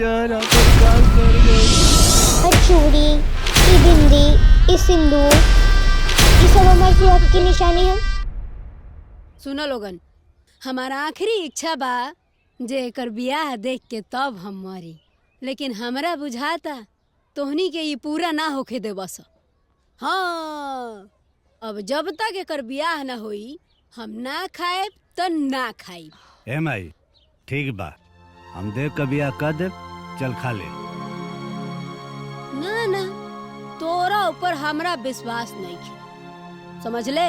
चेहरा पर काल कर गए। चूड़ी, ई बिंदी, ई सिंदूर, ये सब हमारे सुहाग की निशानी है। सुनो लोगन, हमारा आखिरी इच्छा बा जे एकर बियाह देख के तब हम मरी, लेकिन हमरा बुझाता तोहनी के ये पूरा ना होके दे बस। हाँ, अब जब तक एकर बियाह ना होई हम ना खाए तो ना खाई। ए माई ठीक बा, हम देव का बियाह कर दे, चल खा ले। ना ना, तोरा ऊपर हमरा विश्वास नहीं है, समझ ले।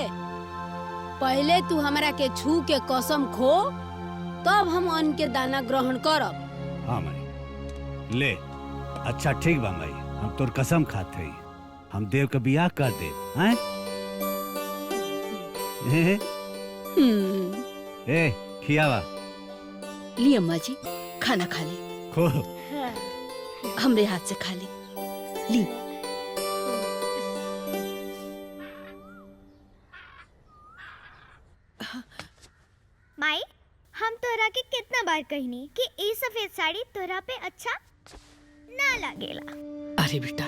पहले तू हमरा के छू के कसम खो, तब हम अन्न के दाना ग्रहण करब। हाँ माई ले, अच्छा ठीक बा माई, हम तोर कसम खाते ही हम देव का बियाह कर दे। हैं? ए खियावा। ली अम्मा जी, खाना खा ले। खो। हमरे हाथ से खा ले। ली। माई, हम तोरा के कितना बार कहनी कि ई सफेद साड़ी तोरा पे अच्छा ना लागेला। अरे बेटा,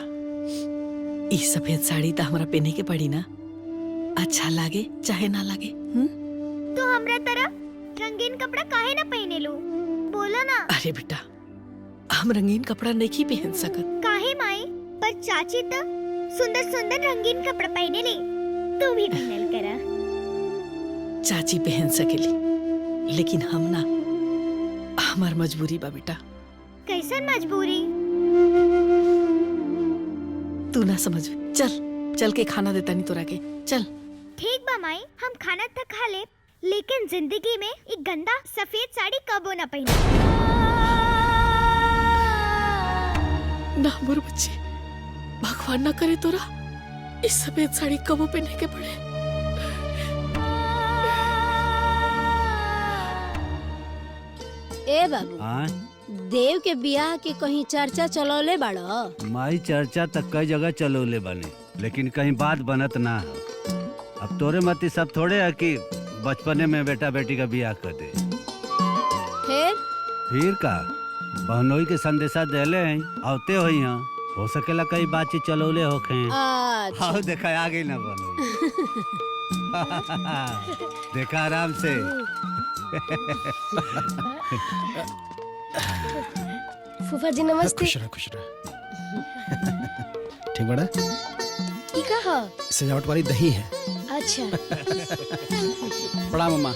ई सफेद साड़ी तो हमरा पहने के पड़ी ना, अच्छा लागे चाहे ना लागे। तो हमरा तरह रंगीन कपड़ा काहे ना पहने लो, बोलो ना। अरे बेटा, हम रंगीन कपड़ा नहीं पहन सकत। काहे माई? पर चाची तो सुंदर सुंदर रंगीन कपड़ा पहने ले, तू भी पहनल करा। चाची पहन सकेली, लेकिन हम ना, हमार मजबूरी बा बेटा। कैसन मजबूरी? तू ना समझ। चल चल के खाना देता नहीं तोरा के, चल। ठीक बा माई, हम खाना तक खा ले, लेकिन जिंदगी में एक गंदा सफेद साड़ी कबो ना पहने। ना मोर बच्चे, भगवान ना करे तोरा इस सफेद साड़ी कबो पहने के पड़े। ए बाबू, हाँ? देव के बियाह के कहीं चर्चा चलौले बाड़ो? माई चर्चा तक कई जगह चलोले बने, लेकिन कहीं बात बनत ना है। अब तोरे मती सब थोड़े है कि बचपने में बेटा बेटी का बियाह कर दे। फिर का बहनोई के संदेशा देले हैं, आवते होई हैं, हो सकेला कई बातचीत चलौले होखे। अच्छा। हाँ देखा आ गई ना बहनोई। देखा आराम से। फूफा जी नमस्ते। खुश रह, खुश रह। ठीक बड़ा? ई का ह? सजावट वाली दही है। अच्छा। प्रणाम मम्मा।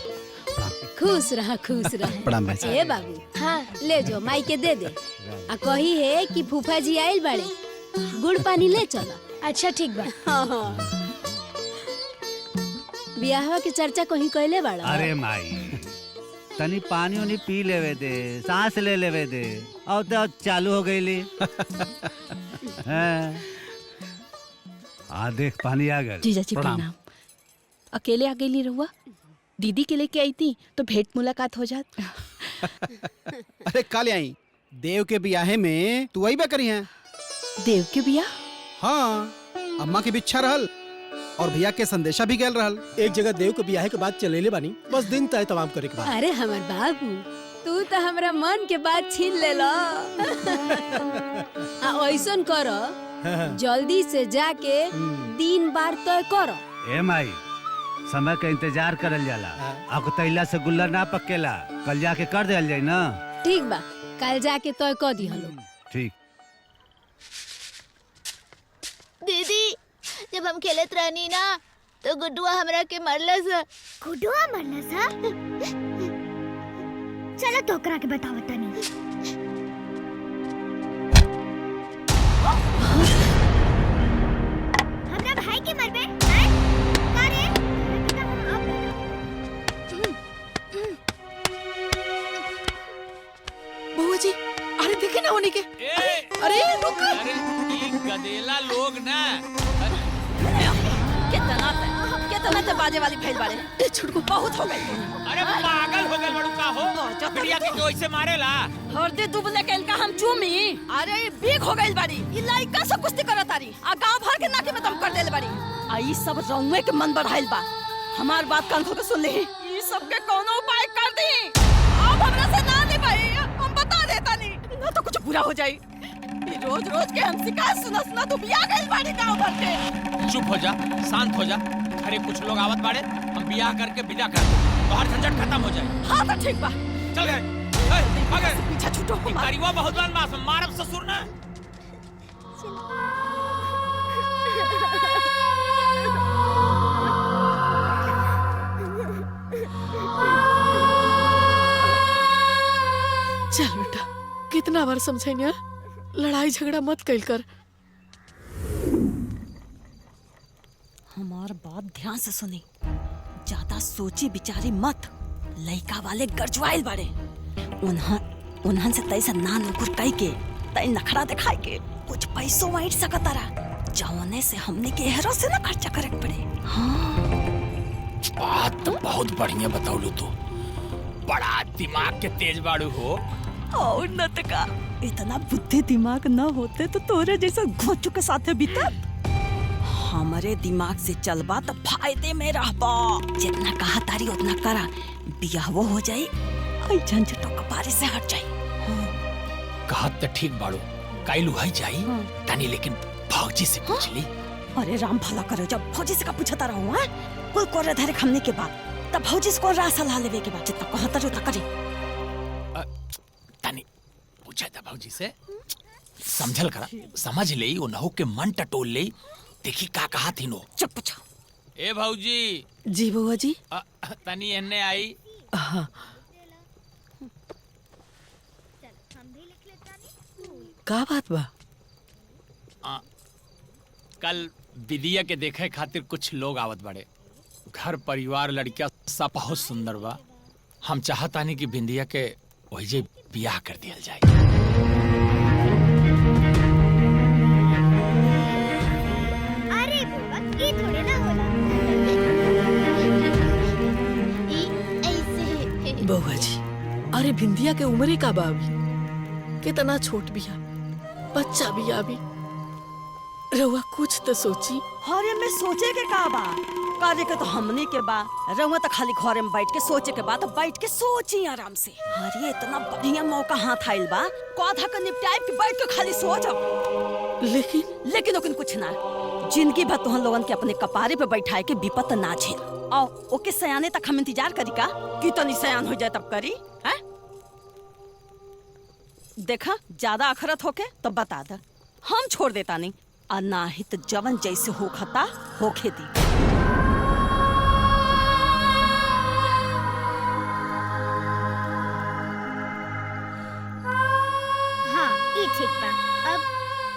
खुश रहा, खुश रहा। प्रणाम भाई साहब। ए बाबू, हाँ ले जो, माई के दे दे। आ कही है कि फूफा जी आइल बाड़े, गुड़ पानी ले चला। अच्छा ठीक बा। हाँ हाँ। बियाह के चर्चा कहीं कैले बाड़ा? अरे माई तनी पानी उनी पी लेवे दे, सांस ले लेवे दे, और तो चालू हो गई। हाँ देख पानी आ गया। जीजा जी प्रणाम। अकेले आ गई रहुआ, दीदी के लेके आई थी तो भेंट मुलाकात हो जात। अरे काले आई, देव के बियाहे में तू आई बा करी है। देव के बियाह? हाँ, अम्मा की बिच्छा रहल और भैया के संदेशा भी गैल रहल। एक जगह देव के बियाह के बाद चलेले बानी, बस दिन तय तमाम करे के बाद। अरे हमर बाबू, तू तो हमरा मन के बात छीन ले लो। ऐसन करो, जल्दी से जाके दिन बार तय करो। ए माई समय का इंतजार करल जाला, आपको तैला से गुल्ला ना पकेला, कल जाके कर दिया जाए ना। ठीक बा, कल जाके तय कर दी हलो। ठीक। दीदी, जब हम खेलत रहनी ना तो गुड्डुआ हमरा के मरलस। गुड्डुआ मरलस? चलो तोकरा के बताओ तनी। हमरा भाई के मरबे? का रे? बउआ जी, अरे देखे ना होने के। अरे रुक। अरे ये गदेला लोग ना कितना ते बाजे वाली फैल बाड़े। ए छुटकू बहुत हो गई। अरे पागल हो गए बड़ू का हो, बिटिया के कोई से मारेला। हरदे दुबले के इनका हम चूमी। अरे ये बीक हो गई बाड़ी, ई लइका सब कुश्ती करत तारी, आ गांव भर के नाके में दम कर देले बाड़ी। आ ई सब रंगवे के मन बढ़ाइल बा। हमार बात कान खोल के सुन ले, ई सब के कोनो उपाय कर दी। अब हमरा से ना दे भाई, हम बता देता नहीं, ना तो कुछ पूरा हो जाई। रोज रोज के हम शिकायत सुना सुना तू बिया गइल बाड़ी गांव भर के। चुप हो जा, शांत हो जा। अरे कुछ लोग आवत बाड़े, हम बियाह करके विदा कर दे, तो हर झंझट खत्म हो जाए। हाँ तो ठीक बा, चल गए। आगे पीछा छूटो। गरीबा बहुत बदमाश, मारब ससुर ना। चल बेटा, कितना बार समझाइए, लड़ाई झगड़ा मत कैल कर। हमार बात ध्यान से सुनी, ज्यादा सोची बिचारी मत। लइका वाले गरजवाइल बाड़े, उन्हन से तैसा ना नुकुर कई के तई नखरा दिखाई के कुछ पैसों वाइट सकतारा, जौने से हमने के एहरो से ना खर्चा करे के पड़े। हाँ बात तो बहुत बढ़िया बताउलू तू, बड़ा दिमाग के तेज बाड़ू हो। और न त का, इतना बुद्धि दिमाग न होते तो तोरे जैसा घोचू के साथे बीतत। हमारे दिमाग से चलबा तो फायदे में रहबा। जितना कहा तारी उतना करा, बियाहो हो जाई, आई झंझटों का बारी से हट जाई। कहत तो ठीक बाड़ू, काइलू है जाई तनी, लेकिन भौजी से पूछ ली। अरे राम भला करो, जब भौजी से का पूछता रहूं हैं, कोई कोरे धरे खमने के बाद तब भौजी से को राह सलाह लेवे के बाद जितना कहता जो करी। तनी पूछा था भौजी से, समझल करा, समझ ले वो नहु के मन टटोल ले, देखी का कहा थी नो। चुप पूछो। ए भौजी। जी बुआ जी। तनी एन्ने आई। हाँ का बात बा? कल विदिया के देखे खातिर कुछ लोग आवत बड़े, घर परिवार लड़किया सब बहुत सुंदर बा। हम चाहतानी कि बिंदिया के वही बियाह कर दिया जाए। अरे बुआ, ये थोड़े ना होला। ऐसे बुआ जी, अरे बिंदिया के उम्र का बा अभी, कितना छोट बिया, बच्चा बिया अभी। रउआ कुछ तो सोची। घरे में सोचे के का बा, करे के तो हमनी के बा। रउआ तो खाली घरे में बैठ के सोचे के बा, तो बैठ के सोची आराम से। अरे इतना बढ़िया मौका हाथ आइल बा, कौधा के निपटाइब के बैठ के खाली सोचब। लेकिन ओकिन कुछ ना, जिंदगी भर तुहन लोगन के अपने कपारे पे बैठाए के विपत ना झेल। आओ ओके सयाने तक हम इंतजार करी का, कि तनी सयान हो जाए तब करी। हैं देखा, ज्यादा अखरत होके तो बता दे, हम छोड़ देता नहीं। और ना ही तो जवन जैसे हो खता होखे दी। हाँ, ये ठीक बा। अब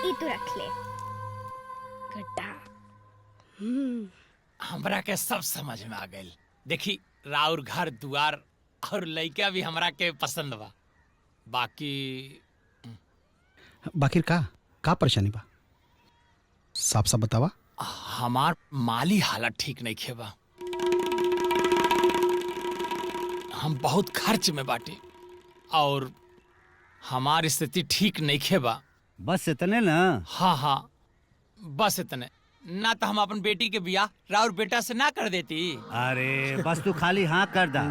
ये तो रख ले। गड्ढा। हमरा के सब समझ में आ गइल। देखी, राउर घर दुआर और लइका भी हमरा के पसंद बा। बाकी का परेशानी बा? साफ साफ बतावा। हमार माली हालत ठीक नहीं खेबा, हम बहुत खर्च में बाटे और हमार स्थिति ठीक नहीं खेबा। बस इतने ना? हाँ, बस इतने ना, तो हम अपन बेटी के बियाह राउर बेटा से ना कर देती। अरे बस तू खाली हाँ कर दा,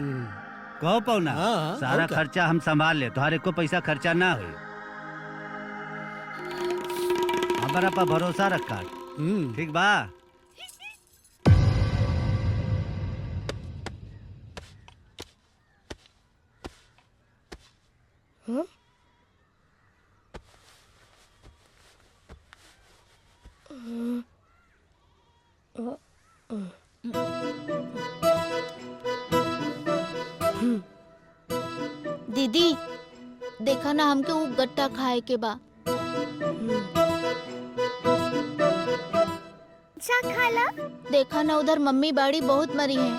कहो पौना। हाँ, सारा खर्चा हम संभाल ले, तुम्हारे को पैसा खर्चा ना हुई। हमारा पर भरोसा रखा, ठीक बा? दीदी देखा ना, हमके वो गट्टा खाए के बा। अच्छा खाला। देखा ना, उधर मम्मी बाड़ी बहुत मरी है।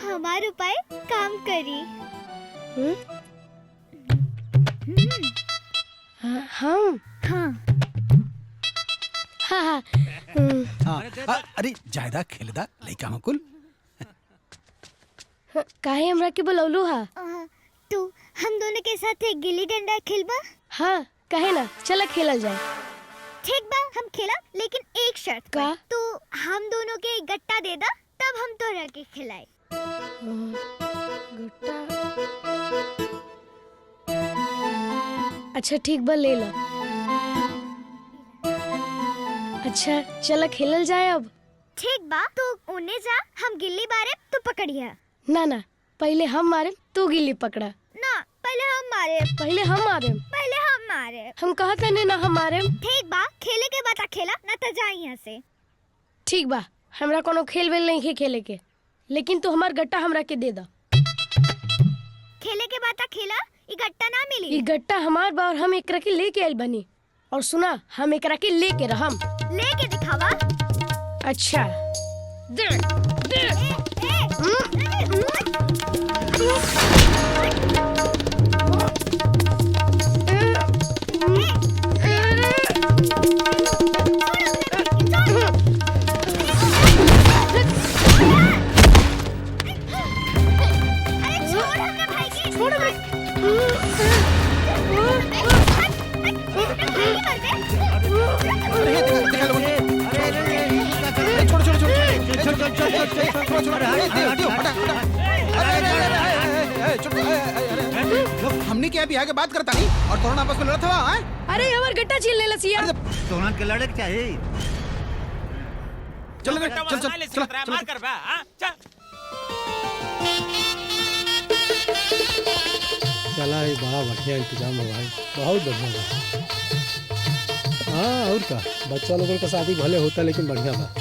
हमार उपाय काम करी। हाँ हाँ। अरे जायदा खेलदा लइका मकुल। काहे हमरा के बोलौलू हा? तू हम दोनों के साथ एक गिल्ली डंडा खेलबा? हाँ, काहे ना, चला खेलल जाए। ठीक बा, हम खेला, लेकिन एक शर्त का? तू हम दोनों के एक गट्टा दे दा, तब हम तोरा के खिलाए। गट्टा अच्छा ठीक बा, ले लो। अच्छा चला खेलल जाए अब। ठीक बा, तू उन्हें जा, हम गिल्ली बारे तू पकड़िया। ना ना, पहले हम मारे तू गिल्ली पकड़ा। ना, पहले हम मारे। पहले हम मारे। पहले हम मारे। हम कहा था ना हम मारे। ठीक बा, खेले के बाद खेला ना तो जा यहाँ से। ठीक बा, हमरा कोनो खेल वेल नहीं खेले के, लेकिन तू हमार गट्टा हमरा के दे दा। खेले के बाद खेला, ई गट्टा ना मिली। ई गट्टा हमार बा और हम एकरा के लेके आइल बनी। और सुना, हम एकरा के लेके रहम। लेके दिखावा। अच्छा दे दे। हमने क्या बिहार के बात करता नहीं और तोरण आपस में लड़ा था। अरे हमार गट्टा छीन ले लसिया। तोरण के लड़े चाहिए। चल चल चल चल मार कर बा, चल। चला ये बड़ा बढ़िया इंतजाम है भाई, बहुत बढ़िया बा। हाँ और का, बच्चा लोगों का शादी भले होता लेकिन बढ़िया बा।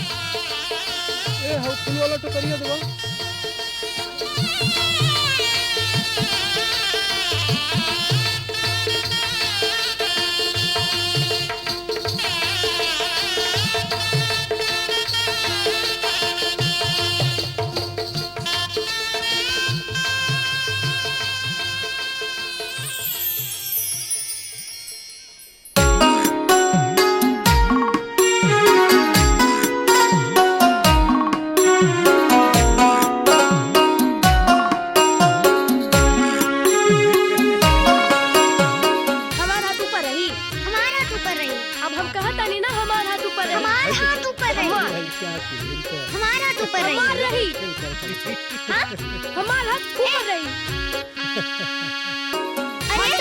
ए फूल वाला तो करिए दो। हमारा तो पर रही। हाँ? हमारा हाथ ऊपर रही। अरे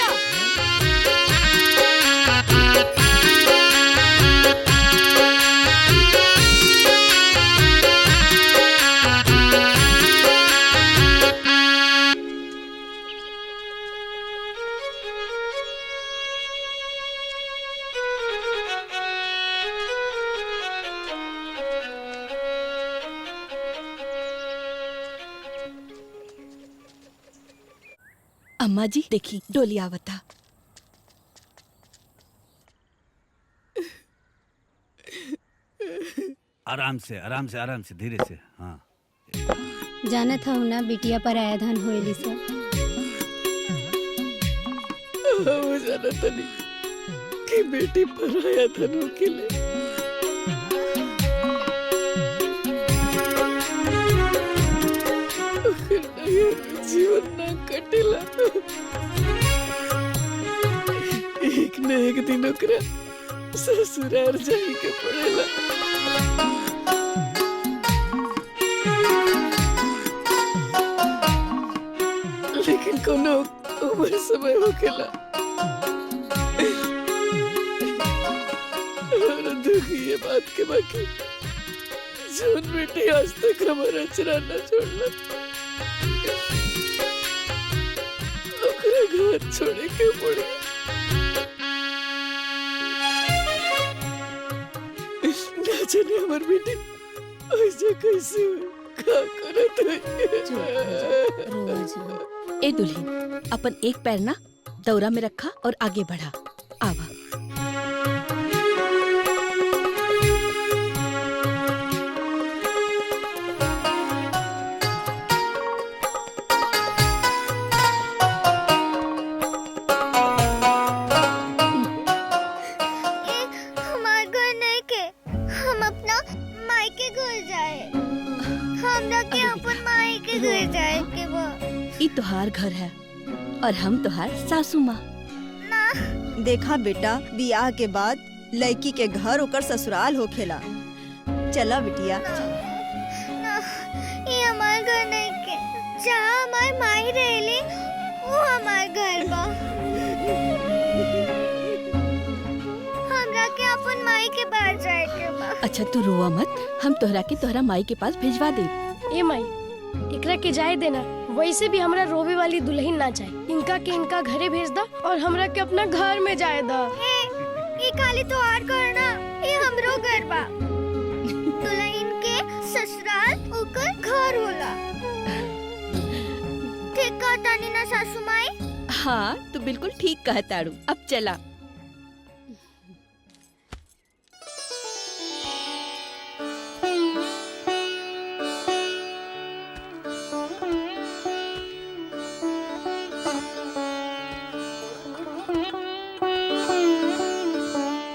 अम्मा जी देखी डोली आवता। आराम से आराम से आराम से, धीरे से। हाँ जाना था ना बिटिया पर आया धन होएली से। वो जाना था नहीं कि बेटी पर आया धन होकेले। जीवन ना कटेला, एक न एक दिन ओकरा ससुराल जाई के पड़ेला। लेकिन कोनो उम्र समय होकेला। और दुख ये बात के बाकी जोन बेटी आज तक हमारा चरा न छोड़ला, घर छोड़े के पड़े। ना जाने हमार बेटी ऐसे कैसे का करत है। ए दुल्हन, अपन एक पैर ना दौरा में रखा और आगे बढ़ा। आवा। ई तोहार घर है और हम तोहार सासू माँ। देखा बेटा, बियाह के बाद लड़की के घर ओकर ससुराल होखेला। चला बिटिया। ये हमार घर नहीं के, जहाँ हमार माई रहेली वो हमार घर बा। हमरा के अपन माई के पास जाए के बा। अच्छा तू रोवा मत, हम तोहरा के तोहरा माई के पास भेजवा दे। ए माई, एकरा के जाए देना। वैसे भी हमरा रोवे वाली दुल्हन ना चाहिए। इनका के इनका घरे भेज दा और हमरा के अपना घर में जाए दा। ये खाली तो और करना, ये हमरो घर बा। दुल्हन के ससुराल ओकर घर होला। ठीक कहतानी ना सासू माई? हाँ तू बिल्कुल ठीक कहताड़ू। अब चला।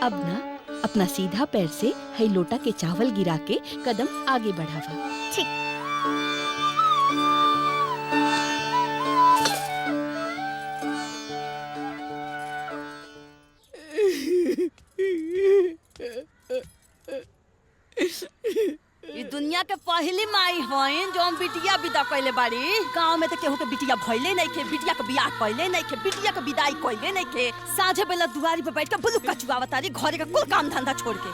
अब ना अपना सीधा पैर से हई लोटा के चावल गिरा के कदम आगे बढ़ावा। ठीक। ये दुनिया के पहली माई हईन जो हम बिटिया विदा कइले बाड़ी। गांव में तो केहू के बिटिया भइले नहीं के, बिटिया के बियाह कइले नहीं के, बिटिया के विदाई कइले नहीं के। साझे बेला दुआरी पे बैठ के बुलुक कचुआवतारी घरे का कुल काम धंधा छोड़ के।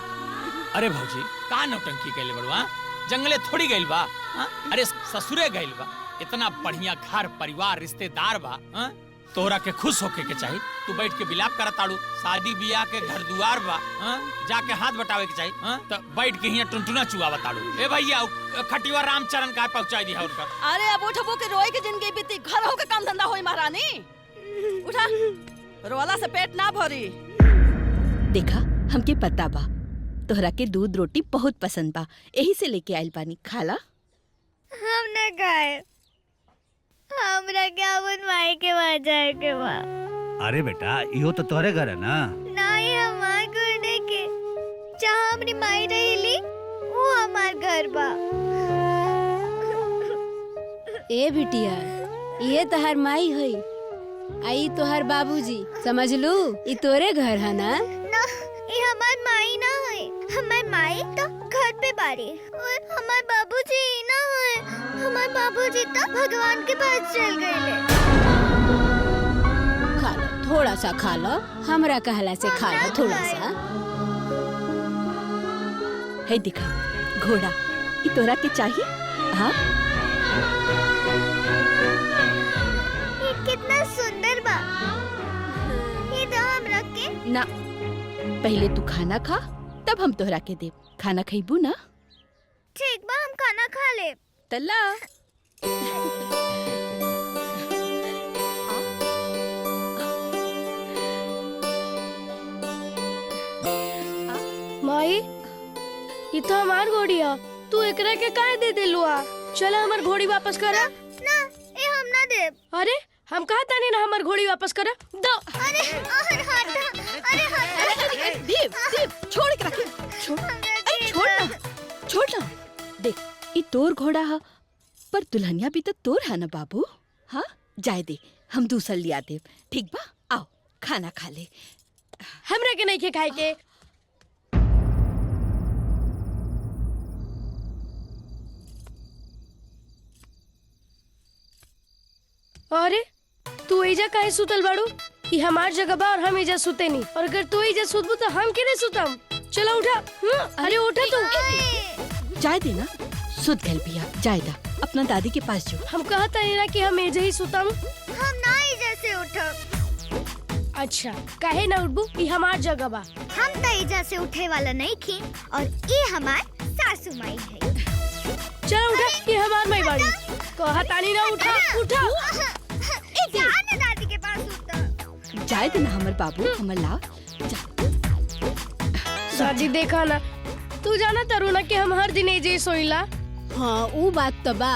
अरे भौजी का नौटंकी कैले बड़वा? जंगले थोड़ी गइल बा, हाँ? अरे ससुरे गइल बा। इतना बढ़िया घर परिवार रिश्तेदार बा, हाँ? तोहरा के खुश होके के चाहिए। तू बैठ के बिलाप करत ताड़ू। शादी बियाह के घर दुआर बा, हाँ? जाके हाथ बटावे के चाहिए, हाँ? तो बैठ के हियां टुनटुना चुआवत ताड़ू। ए भैया खटिवा रामचरण का पहुंचाई दिया उनका। अरे अब उठबो के रोए के जिंदगी बीती, घर हो के काम धंधा होई महारानी। उठा, रोला से पेट ना भरी। देखा हमके पता बा तोहरा के दूध रोटी बहुत पसंद बा, यही से लेके आइल बानी। खाला। हम न खाए, हमरा के अपन माई के पास जाए के बा। अरे बेटा इहो तो तोहरे घर है ना? नहीं हमार घर नहीं के, जहाँ हमारी माई रहेली वो हमार घर बा। ए बिटिया, ये तोहर माई है, आई तोहर बाबूजी, समझ लू? ये तोरे घर है ना? ना, ये हमार माई ना है। हमार माई तो घर पे बारी और हमार बाबूजी ना है। हमार बाबूजी तो भगवान के पास चल गए। खा लो, थोड़ा सा खा लो, हमरा कहला से खा लो थोड़ा सा। है दिखा घोड़ा, ये तोरा के चाहिए? हाँ ये कितना सुंदर बा। ये तो हम रख के ना, पहले तू खाना खा तब हम तोहरा के देब। खाना खइबू ना? ठीक बा, हम खाना खा ले। तल्ला। माई, ये तो हमार घोड़ी है। तू एकरा के काहे दे देलुआ? चला हमार घोड़ी वापस करा। ना, ये हम ना दे। अरे हम कहा तानी ना हमार घोड़ी वापस करा। दो। अरे देव देव छोड़ के रख। छोड़, अरे छोड़ ना, छोड़ ना। देख ये तोर घोड़ा है, पर दुल्हनिया भी तो तोर है ना बाबू। हाँ जाए दे, हम दूसर लिया देव। ठीक बा, आओ खाना खा ले। हमरा के नहीं खाए के। अरे तू एजा काहे सुतल बाड़ू? ई हमार जगह बा और हम एजा सुते नहीं। और अगर तू एजा सुतबू तो हम केने सुतम? चला उठा। अरे उठा तू। जाए दे ना, सुत गल बिया। जाए दा, अपना दादी के पास जो। हम कहता है ना कि हम एजा ही सुतम। हम ना एजा से उठब। अच्छा काहे ना उठबू? ई हमार जगह बा। हम तो एजा से उठे वाला नहीं खी और ये हमार सासू माई है। चला उठा, ये हमार माई बाड़ी। कहतानी ना उठा, उठा। जाने दादी के पास उठा। जाए दे ना हमर बाबू, हमर लाव। दादी देखा ना, तू जाना तरुणा के हम हर दिन एजे सोइला। हाँ वो बात तो बा,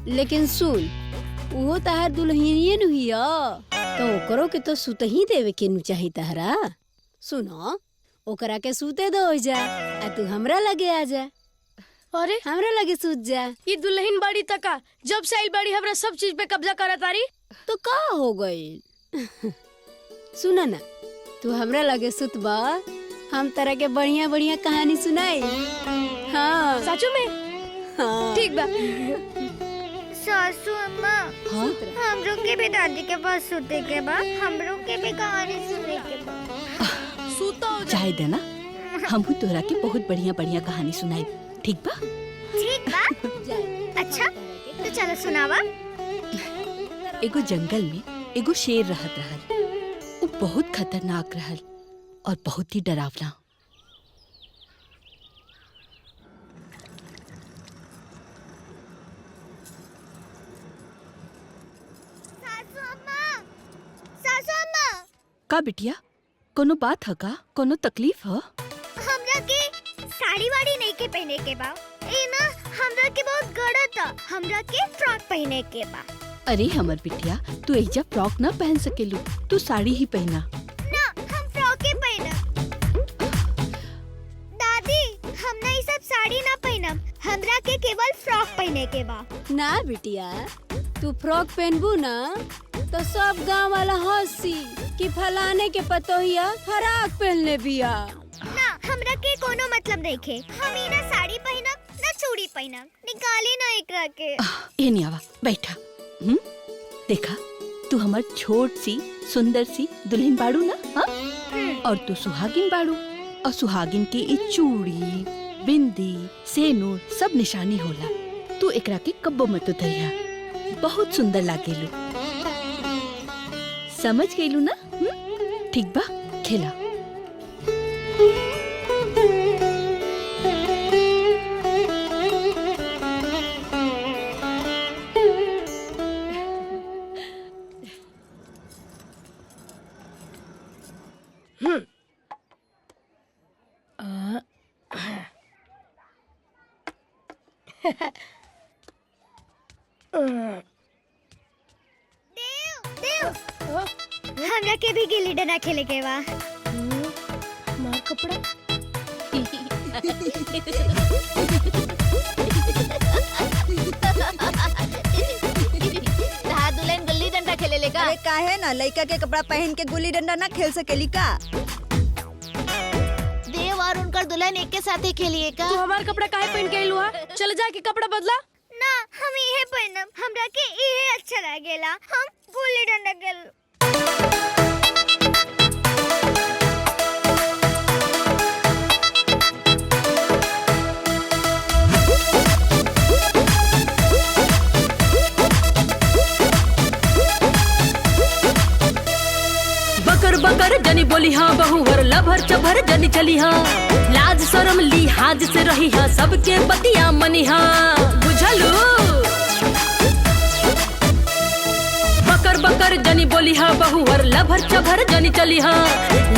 लेकिन सुन, वो तहार दुल्हनिये नु हिया, तो ओकरो के तो सुत ही देवे के नु चाही तहरा। सुनो, ओकरा के सूते दो जा, आ तू हमरा लगे आ जा। अरे हमरा लगे सूत जा। ये दुल्हन बाड़ी तका, जब से आई बाड़ी हमरा सब चीज पे कब्जा करत तारी। तो का हो गई? सुना ना, तू हमरा लगे सुतबा, हम तरह के बढ़िया बढ़िया कहानी सुनाई। हाँ सचो में? हाँ। ठीक बा। सासू अम्मा, हाँ हमरो के भी दादी के पास सुते के बा, हमरो के भी कहानी सुने के बा। चाहे देना हम तोरा के बहुत बढ़िया बढ़िया कहानी सुनाई, ठीक बा? ठीक बा। अच्छा तो चलो सुनावा। एगो जंगल में एगो शेर रहत रहल। वो बहुत खतरनाक रहल और बहुत ही डरावना। सासू अम्मा, का बिटिया, कोनो बात है का? कोनो तकलीफ है? हमरा के साड़ी वाड़ी नहीं के पहने के बा। ए ना हमरा के बहुत गड़त था, हमरा के फ्रॉक पहने के बा। अरे हमर बिटिया, तू एजा फ्रॉक ना पहन सकेलू, तू साड़ी ही पहना। ना हम फ्रॉक ही पहनब। दादी हम ना ये सब साड़ी ना पहनब, हमरा के केवल फ्रॉक पहने के बा। ना बिटिया, तू फ्रॉक पहनबू ना तो सब गांव वाला हंसी कि फलाने के पतोहिया फ्रॉक पहनले बिया। ना हमरा के कोनो मतलब नहीं खे। हम ही ना साड़ी पहनब ना चूड़ी पहनब। निकाली ना एकरा के। ये नहीं आवा, बैठा। देखा, तू हमार छोट सी सुंदर सी दुल्हन बाड़ू ना, हाँ? और तू सुहागिन बाड़ू, और सुहागिन के ये चूड़ी, बिंदी, सेनूर सब निशानी होला। तू एकरा के कब्बो मत उतरिया, बहुत सुंदर लागेलू। समझ गईलू ना? ठीक बा, खेला। हमरा के भी गिल्ली डंडा खेले के बा। मार कपड़ा। दुल्हन गिल्ली डंडा खेले लेगा। अरे काहे ना, लड़का के कपड़ा पहन के गुल्ली डंडा ना खेल सकेली का? देव और उनकर दुल्हन एक के साथ ही खेलिए का? तू हमार कपड़ा काहे पहन के आइलू? चल जा के कपड़ा बदला। ना हम इहे पहनब, हमरा के इहे अच्छा लागेला। हम गुल्ली डंडा खेल। बकर बकर जनी बोली हाँ, बहुवर लभर चभर जनी चली हाँ, लाज शरम लिहाज से रही हाँ, सबके बतिया मनी हाँ, बुझलू? बकर बकर जनी बोली हाँ, बहुवर लभर चभर जनी चली हाँ,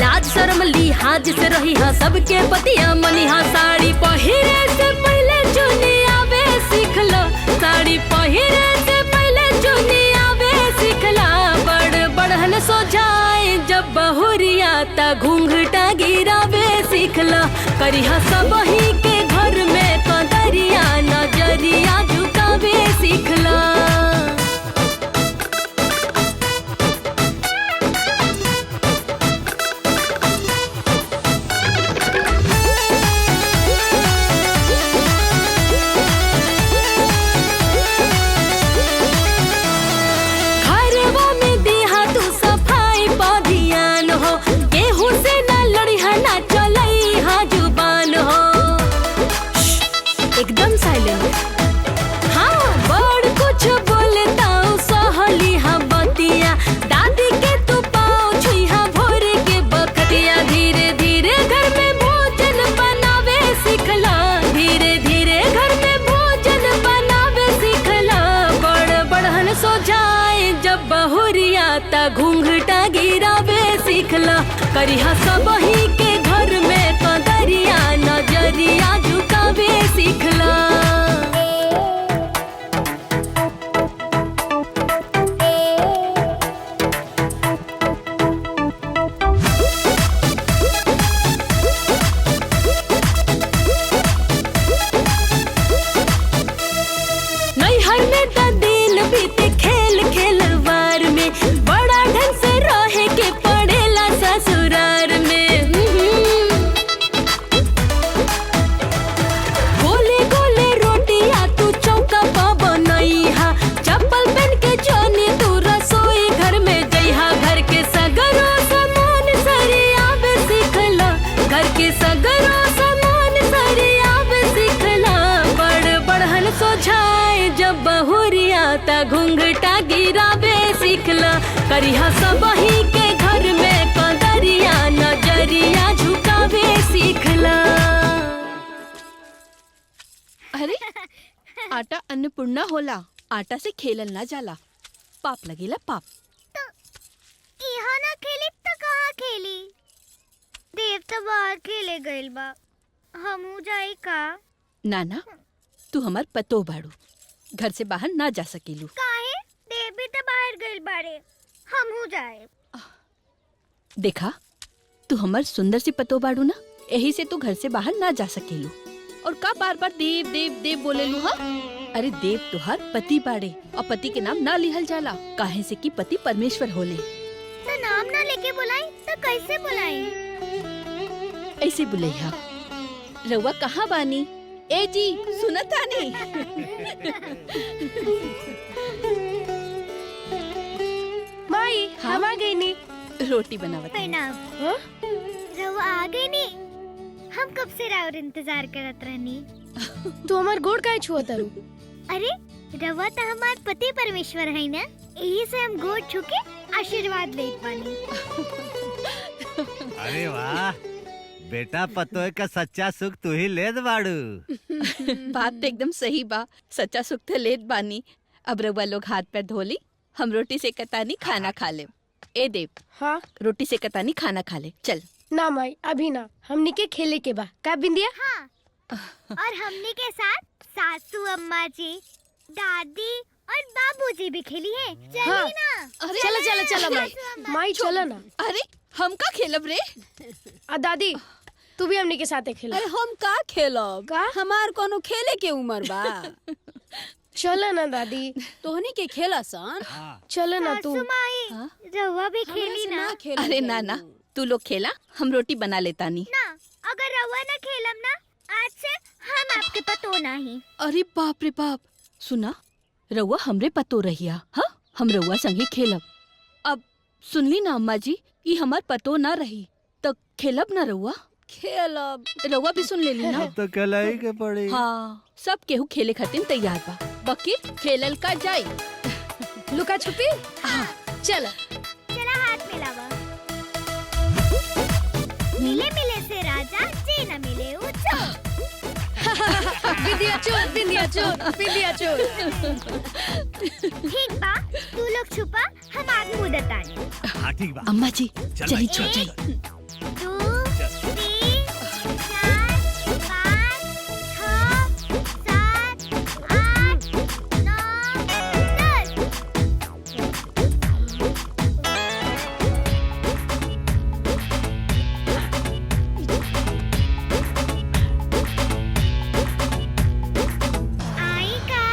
लाज शरम लिहाज से रही हाँ, सबके बतिया मनी हाँ। साड़ी पहिरे से पहले चुनी आवे सीख लो, साड़ी पहिरे से पहले चुनी आवे सीख ला। बड़ बढ़न सो जाए जब बहुरिया ता घूंघटा गिरावे सीखला। करिहा सब ही के घर में कदरिया नजरिया झुकावे सीखला। घरवा में दिहा तू सफाई पा ध्यान हो, केहू से ना लड़िहा ना चलई हा जुबान हो। एकदम साइलेंट। हाँ बड़ कुछ बोलता सहली हा बतिया, दादी के तू पाँव छुईहा भोर के बखतिया। धीरे धीरे घर में भोजन बनावे सीखला, धीरे धीरे घर में भोजन बनावे सीखला। बड़ बढ़न सो जाए जब बहुरिया ता घूंघटा गिरावे सीखला। करिहा सब ही के घर में कदरिया नजरिया झुकावे सीखला। नैहर में त दिन बीते खेल खेलवार में, बड़ा ढंग से रहे के पड़ेला ससुरार में। के सगरो समान सरियाब सिखला बड़ बढ़न सोझाए जब बहुरिया ता घुंघटा गिरावे सिखला करिहा सबही के घर में कदरिया नजरिया झुकावे सिखला। अरे आटा अन्नपूर्णा होला, आटा से खेलल ना जाला, पाप लगेला पाप। यहाँ ना खेली तो कहाँ खेली? देव तो बाहर खेले गइल बा, हमू जाई का? नाना तू हमार पतो बाड़ू, घर से बाहर ना जा सकेलू। काहे? देव भी तो बाहर गइल बाड़े, हमू जाए। देखा तू हमार सुंदर सी पतो बाड़ू ना, यही से तू घर से बाहर ना जा सकेलू। और का बार बार देव देव देव बोलेलू? हा अरे देव तुहार पति बाड़े और पति के नाम ना लिहल जाला, काहे से कि पति परमेश्वर होले। तो नाम ना लेके बुलाई तो कैसे बुलाई? ऐसे बुलैया। रउआ कहाँ बानी? ए जी सुनतानी। माई हम आ गई नी। रोटी बनावत। प्रणाम। रवा आ गई नी? हम कब से राउर इंतजार करत रहनी। तू हमार गोड़ काहे छुआ तारू? अरे रवा तो हमार पति परमेश्वर है ना, यही से हम गोड़ छू के आशीर्वाद लेत बानी। अरे वाह बेटा, पतोय का सच्चा सुख तू ही लेत बाड़ू। बात तो एकदम सही बा, सच्चा सुख तो लेत बानी। अब रउआ लोग हाथ पैर धोली, हम रोटी से कतानी खाना खा ले। ए देव, हाँ रोटी से कतानी खाना खा ले, चल। ना माई अभी ना, हमनी के खेले के बा। का बिंदिया? हाँ। और हमने के साथ सासू अम्मा जी, दादी और बाबूजी भी खेली है। चली हाँ। ना। चला चला चला माई, माई चला ना। अरे हम का खेलब रे? दादी तू भी हमनी के साथे खेला। अरे हम का खेलब? का? हमार कोनो खेले के उम्र बा। चला ना दादी। तोहनी के खेला सन। चला ना तू। सासू माई, रवा भी खेली ना। अरे ना ना, तू लोग खेला, हम रोटी बना लेता नी। ना, अगर रवा ना खेलम ना, आज से हम आपके पतो नहीं। अरे बाप रे बाप, सुना रउआ हमरे पतो रहिया। हाँ हम रउआ संगे खेलब। अब सुनली ना अम्मा जी, ये हमार पतो ना रही तो खेलब ना रउआ? खेलब। रउआ भी सुन लेली ना। अब तो कलाई के पड़ी। हाँ सब केहू खेले खातिर तैयार बा, बकीर खेलल का जाई। लुका छुपी? हाँ चला चला हाथ मिलावा। मिले मिले से राजा, जे न मिले वो चोर। बिंदिया चोर, बिंदिया चोर, बिंदिया चोर। ठीक बा, तू लोग छुपा, हम आगे मुदत आने। हाँ ठीक बा। अम्मा जी चली छो जाई। 2, 3, 4, 5, 6, 7, 8, 9, 10। आई का?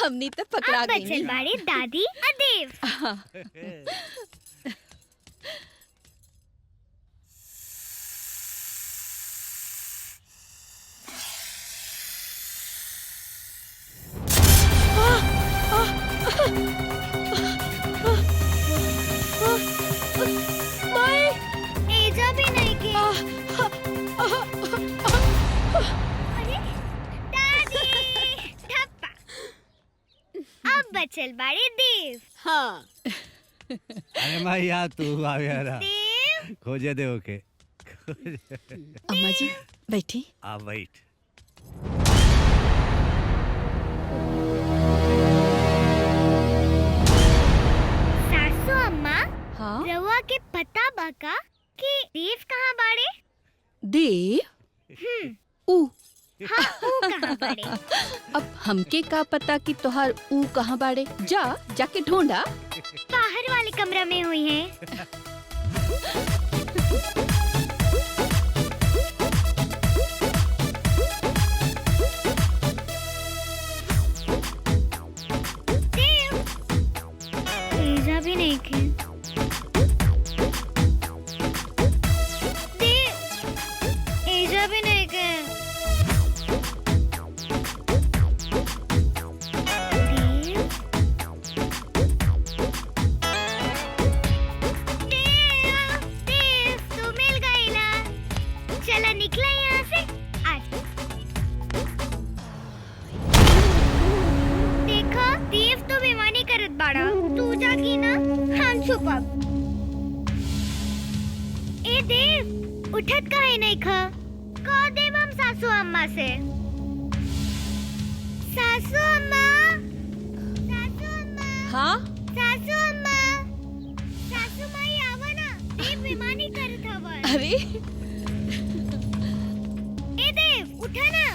हमनी तो पकड़ा अब गई बचल नी। बाड़े दादी और देव। एजा भी नहीं की। अरे दादी, ठप्पा। अब बचल बाड़े देव। हाँ अरे माँ यहाँ तू आ गया रहा। देव, खोजे दे ओके। अम्मा जी बैठी। आ वेट। सासू अम्मा, हाँ रवा के पता बाका कि देव कहाँ बाड़े? देव ऊ हाँ, वो कहाँ बाड़े? अब हमके का पता कि तोहार ऊ कहाँ बाड़े? जाके ढूंढा। बाहर वाले कमरा में हुई है। उठत काहे नहीं खा? कह देब हम सासू अम्मा से। सासू अम्मा, सासू अम्मा, हाँ सासू अम्मा, सासू माई आवा ना, देव बेमानी करत हवन। अरे ए देव उठा ना।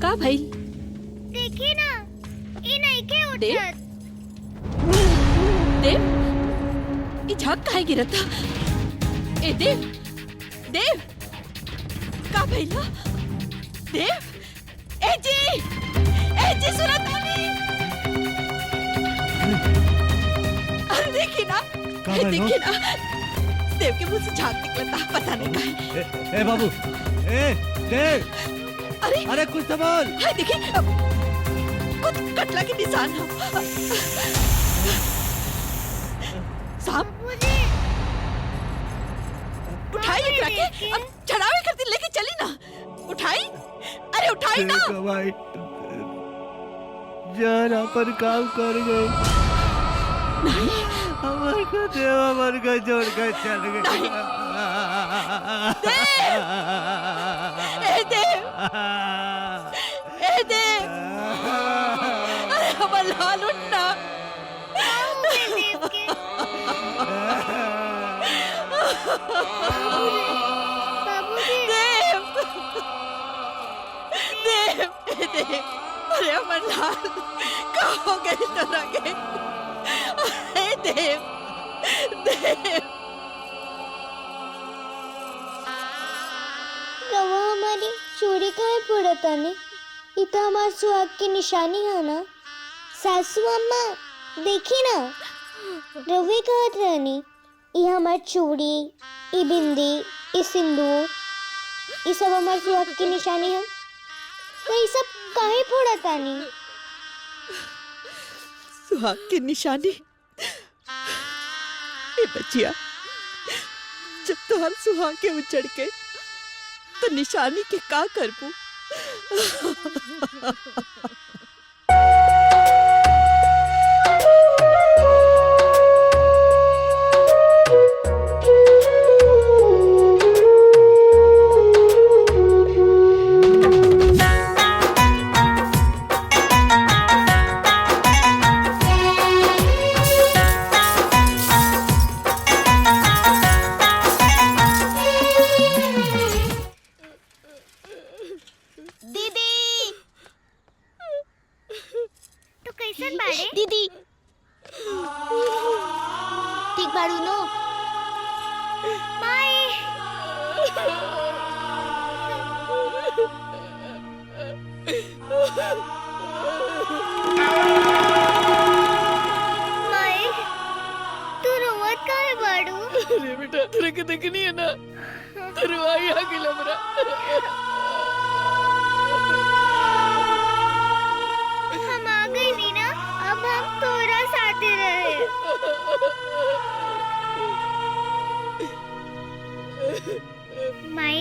का भाई? देखी ना, ई नहीं के उठत। देव ये झाग काहे गिरता? ए देव, देव का भइला? देव, ए जी सुना तानी? अरे देखी ना, देखी ना, देव के मुंह से झाग निकलता, पता नहीं काहे। ए बाबू, ए देव, अरे कुछ तो बोल। हाय देखी, कुछ कटला के निशान है। साहब उठाई एकरा के अब चढ़ावे करती लेके चली ना। उठाई, अरे उठाई ना। भाई जान पर काम कर गए। नहीं हमार को देव हमार को छोड़ कर चल गए। ए देव, ए देव, अरे हमार लाल उठना। देव, देव, देव, अरे हमार लाल का हो गई तोरा के? अरे देव, देव, रवा हमारी चूड़ी काहे फोड़तानी? ई तो हमार सुहाग की निशानी है ना। सासू अम्मा देखी ना, रवि कहत रहनी ई हमार चूड़ी, ई बिंदी, ई सिंदूर, ई सब हमार सुहाग की निशानी है। तो ये सब काहे फोड़तानी? सुहाग की निशानी? ए बचिया, जब तुहार सुहाग के उजड़ के तो निशानी के का करबू? दीदी ठीक बाड़ू नो? माई माई तू रोवत काहे बाड़ू? अरे बेटा तेरे के देखनी है ना, तेरे आई आ गेल हमरा। हम आ गई नी ना, अब हम तोरा साथे रहे। माई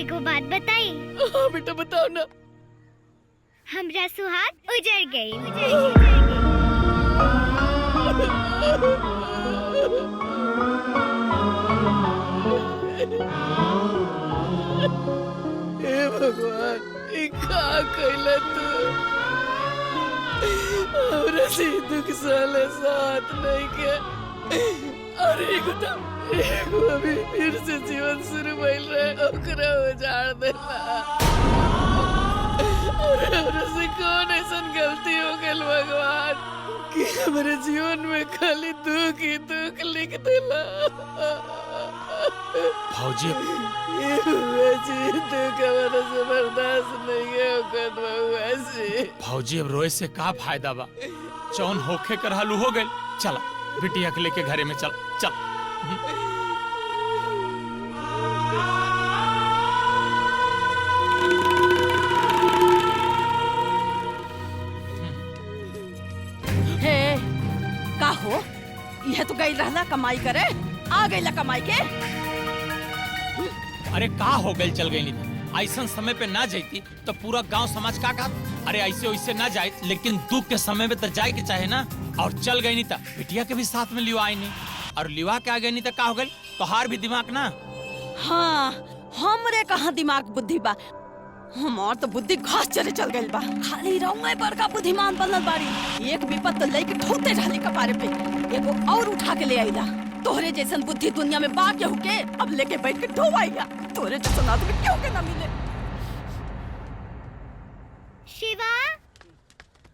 एगो बात बताई? हाँ बेटा बताओ ना। हमरा सुहाग उजड़ गई। हे भगवान, ई का कइला तू? हमरा से दुख साले साथ नहीं के, और एगो अभी फिर से जीवन शुरू भइल रहे, ओकरा उजाड़ देला। और हमरा से कौन ऐसन गलती हो गइल भगवान कि हमारे जीवन में खाली दुख ही दुख लिख देला? भौजी से बर्दाश्त नहीं है। भौजी अब रोए से का फायदा बा? चौन होखे कर हालू हो गए। चला बिटिया के लेके घरे में चल चल। हे का हो, यह तो गई रहना कमाई करे, आ गई ला कमाई के। अरे का हो गई चल गई नहीं ऐसा समय पे ना जाती तो पूरा गांव समाज का अरे ऐसे वैसे ना जाए, लेकिन दुख के समय में तो जाए के चाहे ना। और चल गई नहीं था बिटिया के भी साथ में लियो आई नहीं। और लिवा के आगे नहीं तो का हो गई तोहार भी दिमाग ना। हाँ हमरे कहाँ दिमाग बुद्धि बा, हमार तो बुद्धि घास चले चल गइल बा। खाली रउए बड़का बुद्धिमान बनल बाड़ी। एक विपत तो लेके ठोते रहली कपारे पे, एगो और उठा के ले आइला। तोहरे जैसन बुद्धि दुनिया में बा केहू के, अब लेके बैठ के ढोवाइला। तोहरे जैसन आदमी क्यों के ना मिले। शिवा,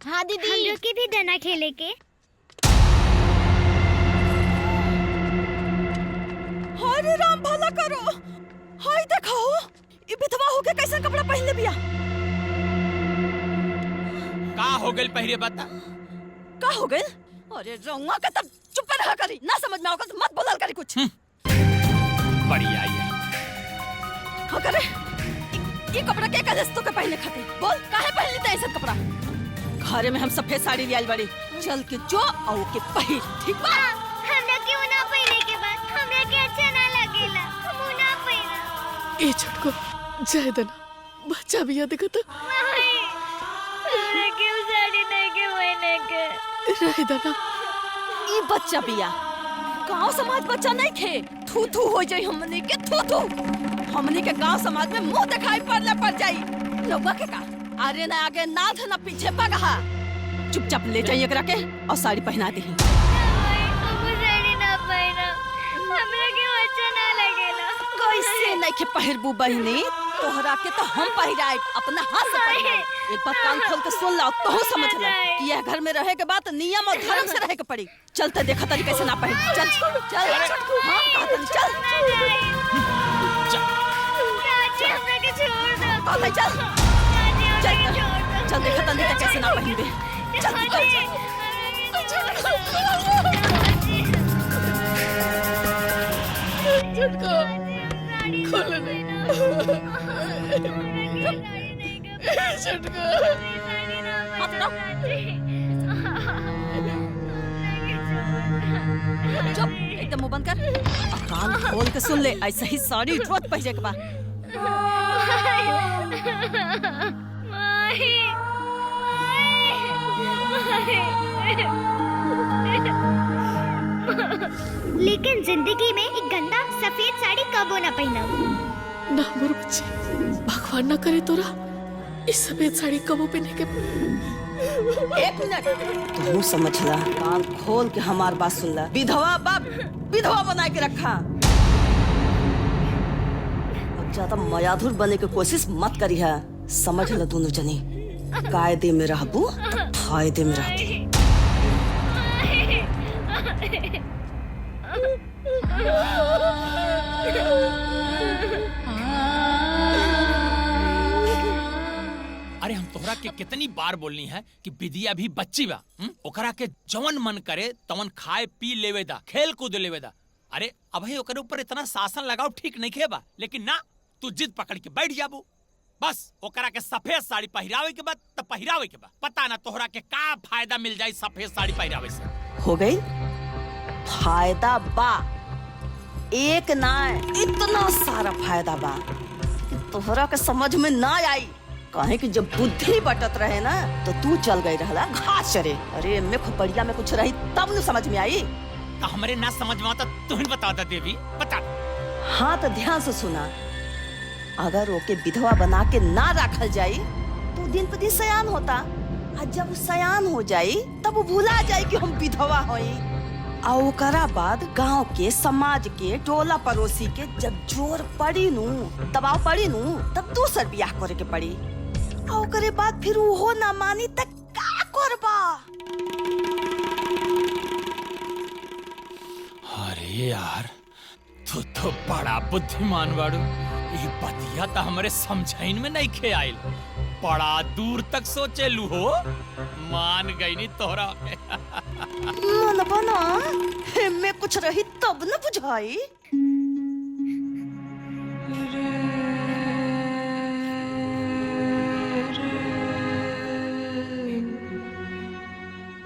हाँ दीदी। हम लोग के भी डना खेले के। अरे राम भला करो, हाय देखो ये विधवा होके कैसा कपड़ा पहन ले बिया। का हो गई पहले बता। का हो गई? अरे रउआ का तब चुप रहा करी, ना समझ में आओ तो मत बोलल करी कुछ। बढ़िया है। हाँ करे ये कपड़ा के कलस तो के पहले खाते बोल काहे पहन लेते ऐसा कपड़ा। घरे में हम सफेद साड़ी ले आइल बाड़ी, चल के जो आओ के पहिर, ठीक बा। हमरा क्यों ना पहने के बाद हमरा के अच्छा ना लगेला, हम ना पहना। ए छोटको जाए देना, बच्चा भी याद करता। हमरा क्यों साड़ी नहीं के पहने के रह देना। ई बच्चा बिया, गांव समाज बच्चा नहीं खे। थू थू हो जाई हमने के, थू थू। हमने के गांव समाज में मुंह दिखाई पड़ले पड़ जाई। लोगा के का अरे ना आगे ना थ ना पीछे बगहा। चुपचाप ले जाइए एकरा के और साड़ी पहना दे। हम साड़ी ना पहना, हमरा के अच्छा ना लगेला। कैसे नहीं के पहिरबू बहनी, तोहरा के तो हम पहिराए अपना हाथ से पहिराए। एक बात कान खोल के सुन ला तो समझ ला कि यह घर में रहे के बाद नियम और धर्म से रहे के पड़ी। चलते देखा तरी कैसे ना पहन। चल चल हाँ कहा तरी चल चाची हमरा के छोड़ दो। चल चल चल देखा तरी कैसे ना पहन दे। खोल चुप एकदम मुंह बंद कर, कान खोल के सुन ले। ऐसा ही साड़ी रोज पहने के बा। लेकिन जिंदगी में एक गंदा सफेद साड़ी कबो ना पहना। ना मोर बच्चे, भगवान ना करे तोरा इस सफेद साड़ी कबो पहने के। एक मिनट तू समझ ला, कान खोल के हमार बात सुन ला। विधवा बाप विधवा बना के रखा। अब ज्यादा मायाधुर बनने की कोशिश मत करी है, समझ ला। दोनों जनी कायदे में रहबू तो फायदे में रहबू। अरे हम तोहरा के कितनी बार बोलनी है कि विदिया भी बच्ची बा। ओकरा के जवन मन करे तवन खाए पी लेवे दा, खेल कूद लेवे दा। अरे अभी ओकरे ऊपर इतना शासन लगाओ ठीक नहीं खेबा, लेकिन ना तू जिद पकड़ के बैठ जाबू। बस ओकरा के सफेद साड़ी पहिरावे के बाद तब पहिरावे के बाद पता ना तोहरा के का फायदा मिल जाए सफेद साड़ी पहिरावे से। हो गई फायदा बा, एक ना इतना सारा फायदा बा कि तोहरा के समझ में ना आई। कहे कि जब बुद्धि बटत रहे ना तो तू चल गई रहला घास चरे। अरे मैं खोपड़िया में कुछ रही तब न समझ में आई। तो हमारे ना समझ में आता तू ही बता दे देवी, बता। हाँ तो ध्यान से सुना, अगर ओके विधवा बना के ना रखल जाई तो दिन पर दिन सयान होता। और जब वो सयान हो जाई तब वो भूला जाई कि हम विधवा होई। और ओकरा बाद गांव के समाज के टोला पड़ोसी के जब जोर पड़ी नू, दबाव पड़ी नू, तब दूसर बियाह करे के पड़ी। और ओकरे बाद फिर वो ना मानी तक का करबा। अरे यार तू तो बड़ा बुद्धिमान बाड़ू। ये बतिया तो हमारे समझाइन में नहीं खे आइल। बड़ा दूर तक सोचे लू हो, मान गई नहीं तोहरा। मन बना में कुछ रही तब न बुझाई।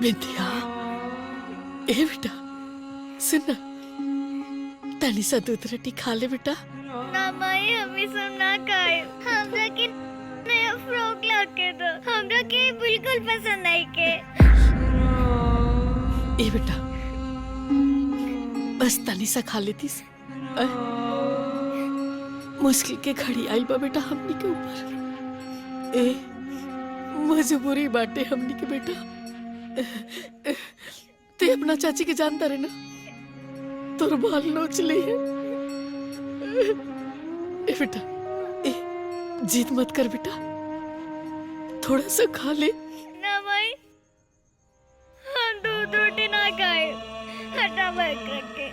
विद्या, ए बेटा सुन, तनी सा दूध रोटी खा ले बेटा। ना माई हमें सब ना खाए, हमरा के नया फ्रॉक ला के दो, हमरा के बिल्कुल पसंद नहीं के। ए बेटा बस तनी सा खा लेती मुश्किल के घड़ी आई बा बेटा हमनी के ऊपर। ए मजबूरी बाटे हमनी के बेटा। ते अपना चाची के जानता रहे ना, तोर बाल नोच ली है। ए बेटा, ए जिद मत कर बेटा, थोड़ा सा खा ले। ना भाई, हम दूध रोटी ना खाए, हटा बैठ रखे।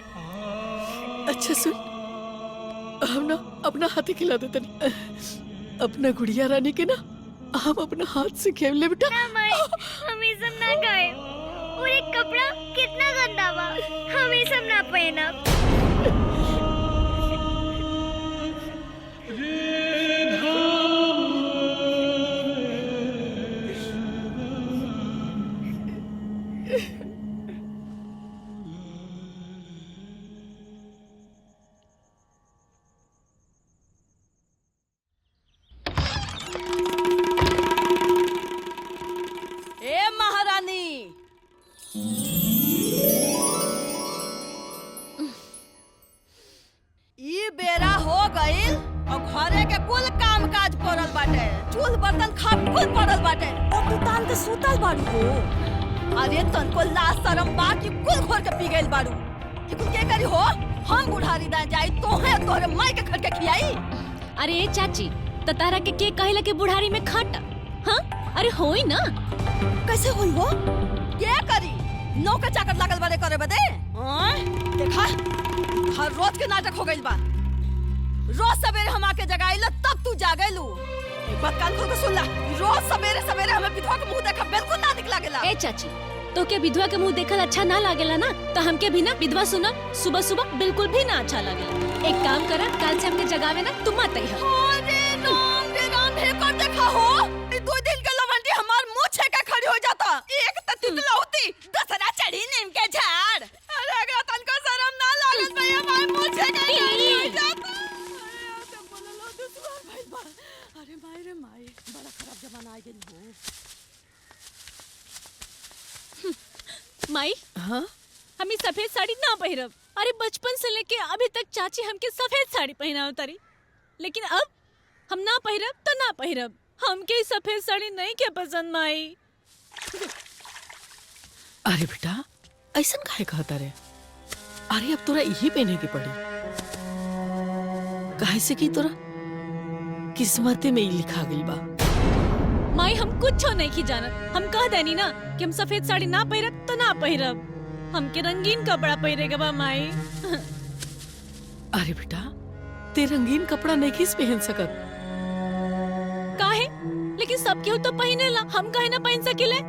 अच्छा सुन, हम ना अपना हाथ ही खिला देते अपना गुड़िया रानी के ना हम अपना हाथ से खेल ले बेटा। ना भाई, हम ये सब ना खाए। और एक कपड़ा कितना गंदा बा, हम ये सब ना पहना। ए महारानी, ई बेरा हो गईल और घरे के कुल काम काज पड़ल बाटे, चूल्ह बर्तन खपकुल पड़ल बाटे और तू तान के सुतल बाड़ू हो। अरे तनको लाज शरम बा कि कुल घोर के पी गईल बाड़ू। ई कुल के करी हो? हम बुढ़ारी दा जाई तोहे तोरे माई के खड़ के खियाई। अरे ए चाची, ततारा के कहेला के बुढ़ारी में खट। हाँ अरे होई ना। कैसे हुई वो? क्या करी? नौकर चाकर लागल बारे करे बदे? देखा, हर रोज के नाटक हो गइल बा। रोज सवेरे हम आके जगाइला तब तू जागेलू। एक बात कान खोल के सुन ला, रोज सवेरे सवेरे हमें विधवा के मुंह देखा बिल्कुल ना निक लागेला। ए चाची, तो के विधवा के मुंह देखल अच्छा ना लागेला ना, तो हमके भी ना विधवा सुना सुबह सुबह बिल्कुल भी ना अच्छा लागेला। एक काम करा, काल से हमके जगावे ना तुम मत आई। अरे राम हे कर देखा हो, ई 2 दिन के लवंडी हमार मुंह छेका खड़ी हो जाता। एक त तितलौती, दूसरा चढ़ी नीम के झाड़। अरे अगर तनको शर्म ना लागत भैया हमार मुंह छेका खड़ी हो जाता। अरे माई रे माई, बड़ा खराब जमाना आ गेल हो। माई, हाँ? हम ई सफेद साड़ी ना पहिरब। अरे बचपन से लेके अभी तक चाची हमके सफेद साड़ी पहनाव तारी, लेकिन अब हम ना पहिरब तो ना पहिरब। हमके ई सफेद साड़ी नहीं के पसंद माई। अरे बेटा, ऐसा काहे कहता रे? अरे अब तोरा यही पहने की पड़ी, काहे से कि तोरा किस्मते में ही लिखा गई बा। माई हम कुछ नहीं की जानत। हम कह देनी ना कि हम सफेद साड़ी ना पहिरब तो ना पहिरब। हमके रंगीन कपड़ा पहिरेगा बा माई। अरे बेटा, ते रंगीन कपड़ा नहीं किस पहन सकत? काहे? लेकिन सब केहू तो पहिनेला, हम काहे ना पहन सकिले?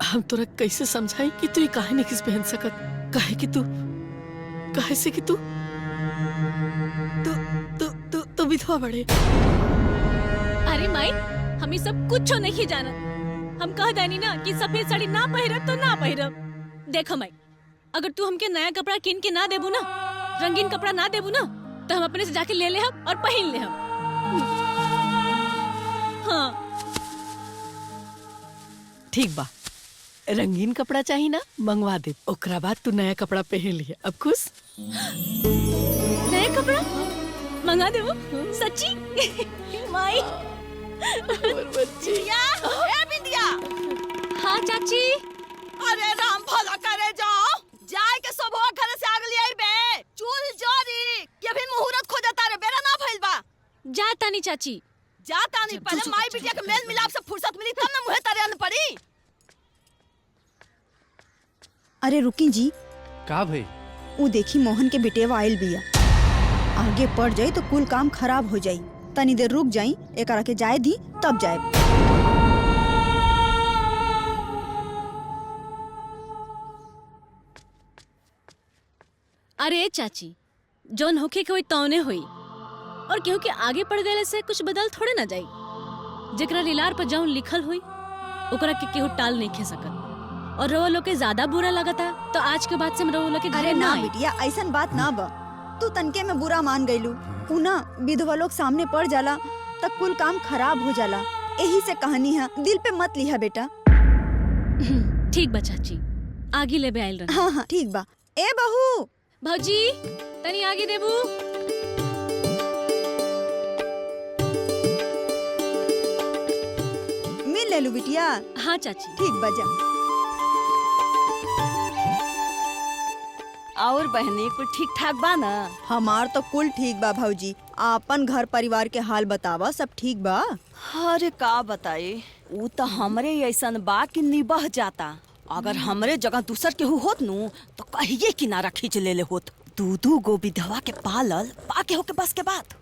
हम तोरा कैसे समझाई कि तू ये काहे नहीं किस पहन सकत? काहे कि तू, काहे से कि तू तो विधवा बड़े। अरे माई, हम ये सब कुछ नहीं जानत। हम कह देनी ना कि सफेद साड़ी ना पहिरब तो ना पहिरब। देखो माई, अगर तू हमके नया कपड़ा किन के ना देबू ना, रंगीन कपड़ा ना देबू ना, तो हम अपने से जाके ले ले हम और पहन ले हम। हाँ ठीक बा, रंगीन कपड़ा चाहिए ना, मंगवा दे। ओकरा बाद तू नया कपड़ा पहन लिया। अब खुश? नया कपड़ा मंगा देबू? सच्ची? माई बिंदिया, ए बिंदिया। हाँ चाची। अरे राम भला करे जाओ, जाए के सब घर से आग लिया बे। चूल जोरी, ये भी मुहूर्त खोजता रे, बेरा ना भइल बा। जा तानी चाची, जा तानी। पहले माई बिटिया के मेल मिलाप से फुर्सत मिली तब ना मुहे तारे अन पड़ी। अरे रुकी जी, का भाई? वो देखी मोहन के बेटेवा आयल बिया। आगे पड़ जाई तो कुल काम खराब हो जाई। तनी देर रुक जाई, एकरा के जाए दी तब जाए। अरे चाची, जौन होखे के होई तौने होई, और केहू के आगे पड़ गए से कुछ बदल थोड़े ना जाई। जेकरा लीलार पर जौन लिखल हुई ओकरा के केहू टाल नहीं खे सकत। और रउआ लोग के ज्यादा बुरा लगता तो आज के बाद से हम रउआ लोग के अरे घरे ना ना आई। बिटिया, ऐसन बात ना बा। तू तनके में बुरा मान गईलू। उना विधवा लोग सामने पड़ जाला तब कुल काम खराब हो जाला। यही से कहानी है, दिल पे मत लिहा बेटा। ठीक बा चाची, आगे ले बे आइल रही। हाँ हाँ ठीक बा। ए बहू, भौजी तनी आगे देबू। मिल ले लू बिटिया। हाँ चाची। ठीक बजा। और बहनी कुछ ठीक ठाक बा ना? हमार तो कुल ठीक बा भौजी। आपन घर परिवार के हाल बतावा, सब ठीक बा? अरे का बताई, ऊ तो हमरे ऐसन बा कि निबह जाता। अगर हमरे जगह दूसर केहू होत नु तो कहिए किनारा खींच ले होत। दूधू गो विधवा के पालल पाके हो के बस के बात।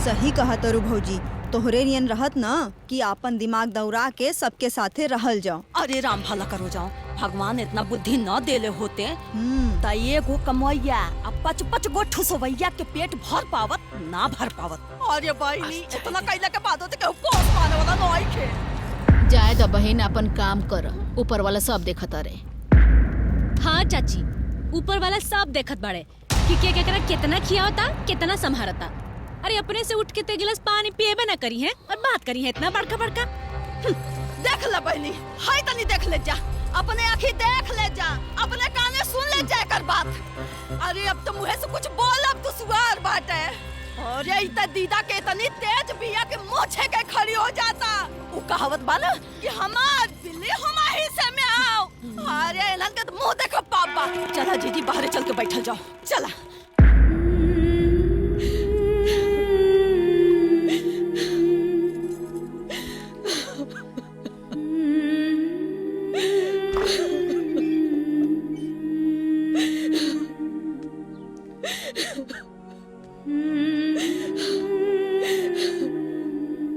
सही कहा तरू भौजी। तोहरे नियन रहत ना कि आपन दिमाग दौड़ा के सबके साथे रहल जाओ। अरे राम भला करो जाओ, भगवान इतना बुद्धि न देले होते त एगो कमैया अब 5-5 गो ठुसवैया के पेट भर पावत ना भर पावत। अरे बहनी इतना कैला के बाद होते केहू कोस पाने वाला नहीं खे। जाए द बहन, अपन काम कर, ऊपर वाला सब देखत रे। हाँ चाची, ऊपर वाला सब देखत बाड़े कि के केकरा कितना खियावता कितना संभारता। अरे अपने से उठ के ते गिलास पानी पिएबे ना करी है और बात करी है इतना बड़का बड़का। देख ले बहनी, हाय तनी देख ले जा, अपने आँखी देख ले जा, अपने काने सुन ले जा कर बात। अरे अब तो मुँह से कुछ बोल, अब तो सुवार बात है। अरे इतना दीदा के इतनी तेज बिया के मुँह छे के खड़ी हो जाता। वो कहावत बाना कि हमार बिल्ली हमारे से में आओ। अरे इन्हन के मुँह देखो पापा। चला जीजी बाहर चल के बैठल जाओ, चला।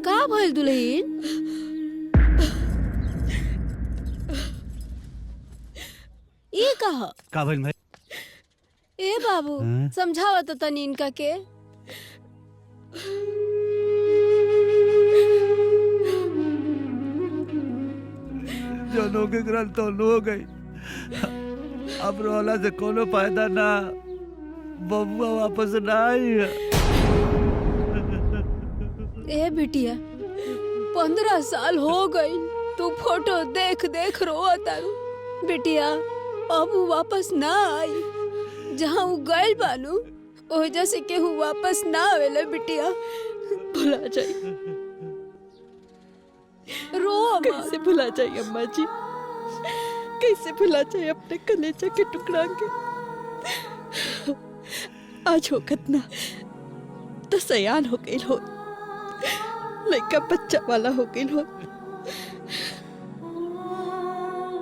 का भइल दुल्हन? ये कहा का भइल भाई? ए बाबू हाँ? समझावा तो तनी इनका के। जनों के ग्रल तो हो गई, अब रोला से कोनो फायदा ना, बबुआ वापस ना आई है। ए बिटिया 15 साल हो गई, तू फोटो देख देख रोआ तारू। बिटिया अब वो वापस ना आई, जहाँ वो गइल बानू ओजा से केहू वापस ना आवेला। बिटिया भुला जाई, रो कैसे भुला जाए अम्मा जी, कैसे भुला जाए अपने कलेजा के टुकड़ा के। आज होकत ना तो सयान हो गई हो, लड़का बच्चा वाला हो गई हो।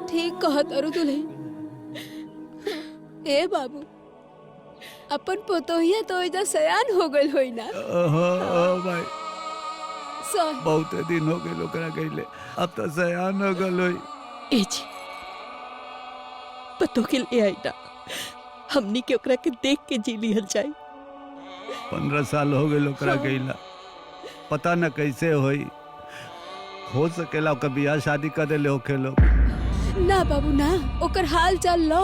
ठीक कहत अरु दुल्हन। ए बाबू अपन पोतोहिया तो इधर सयान हो गइल होई ना। भाई सही बहुत दिन हो गए लोकरा गइले, अब तो सयान हो गल होई। ए जी पतो के लिए आई ना, हमनी के ओकरा के देख के जी लिहल जाए। 15 साल हो गए लोकरा गइला, पता न कैसे होई। हो सकेला ओकर बियाह शादी कर देले होखे लोग। ना बाबू ना, ओकर हाल चाल लो।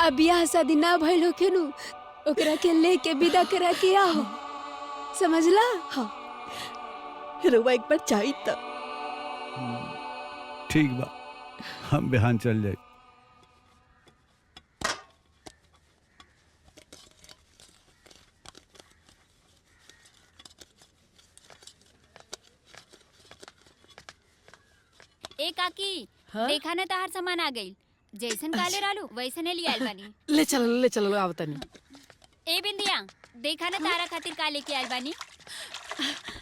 अब बियाह शादी ना भइल होखे नु, ओकरा के लेके विदा करा के आओ, समझला? हाँ रुआ एक बार चाहिए तो। ठीक बा, हम बिहान चल जाए। ए काकी, देखा ना तहार सामान आ गई। जैसन काले रालू वैसने ले आइल बानी। ले चलो आवतनी। ए बिंदिया, देखा ना तारा खातिर का लेके आइल बानी।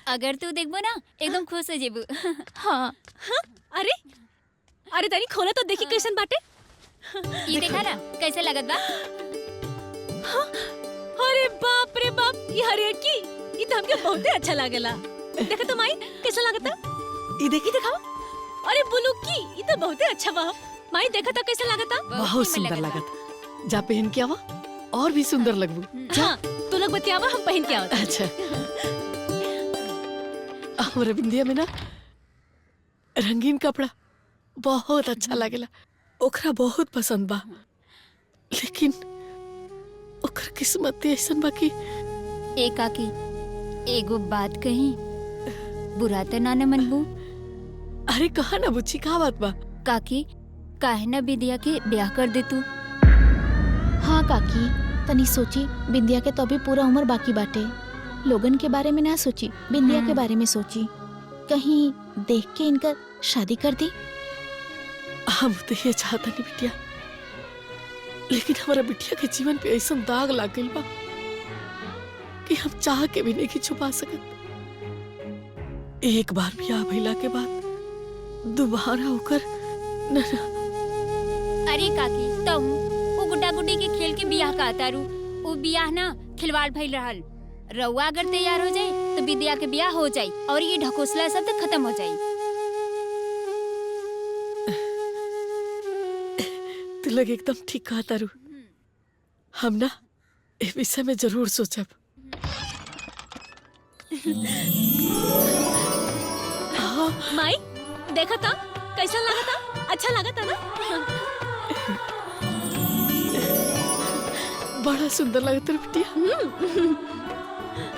अगर तू देखबो ना एकदम खुश हो जेबू। हाँ। अरे अरे तनी खोला तो देखी कैसन बाटे। ये देखा ना कैसे लगत बा। हाँ? अरे बाप रे बाप, ये हरियर की ये तो हमके बहुते अच्छा लागेला। देखा तो माई कैसा लागता? ये देखी दिखाओ। अरे बुलू की ये तो बहुते अच्छा बा। माई देखा तो कैसा लागता? बहुत सुंदर लागत। जा पहन के आवा और भी सुंदर लगबू। हाँ तू लोग बतियावा, हम पहन के आवत। अच्छा हमरा बिंदिया में ना रंगीन कपड़ा बहुत अच्छा लागेला, ओकरा बहुत पसंद बा। लेकिन ओकर किस्मत ऐसन बा कि। ए काकी, एगो बात कही, बुरा तो ना न मनबू? अरे कहा ना बुच्ची, का बात बा? काकी काहे ना विद्या के ब्याह कर दे तू। हाँ काकी, तनी सोची बिंदिया के तो अभी पूरा उम्र बाकी बाटे। लोगन के बारे में ना सोची, बिंदिया के बारे में सोची। कहीं देख के इनकर शादी कर दी। हम तो ये चाहता नहीं बिटिया, लेकिन हमारा बिटिया के जीवन पे ऐसा दाग लग गई बा कि हम चाह के भी नहीं छुपा सकत। एक बार ब्याह भइला के बाद दोबारा होकर न। अरे काकी, तुम वो गुड्डा गुड्डी के खेल के बियाह का तारू, वो बियाह ना खिलवाड़ भइल रहल। रउआ अगर तैयार हो जाए तो विद्या के बियाह हो जाए और ये ढकोसला शब्द खत्म हो जाए। तू लोग एकदम ठीक कहा तारू। हम ना इस विषय में जरूर सोचब। माई देखा था कैसा लगा था? अच्छा लगा था ना? बड़ा सुंदर लगा तेरी बिटिया।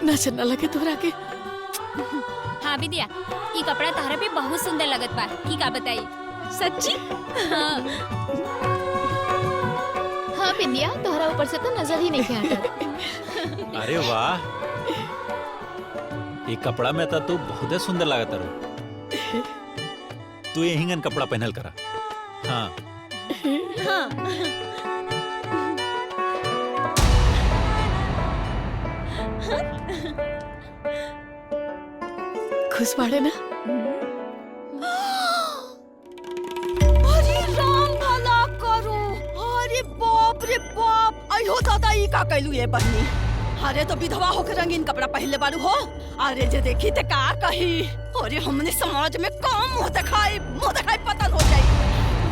नजर न लगे तोहरा के। हाँ विद्या, ये कपड़ा तारा पे बहुत सुंदर लगत बा। की का बताई? सच्ची? हाँ। हाँ बिंदिया, तोहरा ऊपर से तो नजर ही नहीं हटत। अरे वाह, ये कपड़ा में तो तू बहुत सुंदर लागत रो। तू यही कपड़ा पहनल करा। हाँ हाँ। खुश बाड़े ना? अरे राम भला करो। अरे बाप रे बाप, अयो दादा ई का कैलू ये बहनी। अरे तो विधवा होकर रंगीन कपड़ा पहनले बारू हो। अरे जे देखी ते का कही। अरे हमने समाज में कम मुंह दिखाई पतन हो जाई।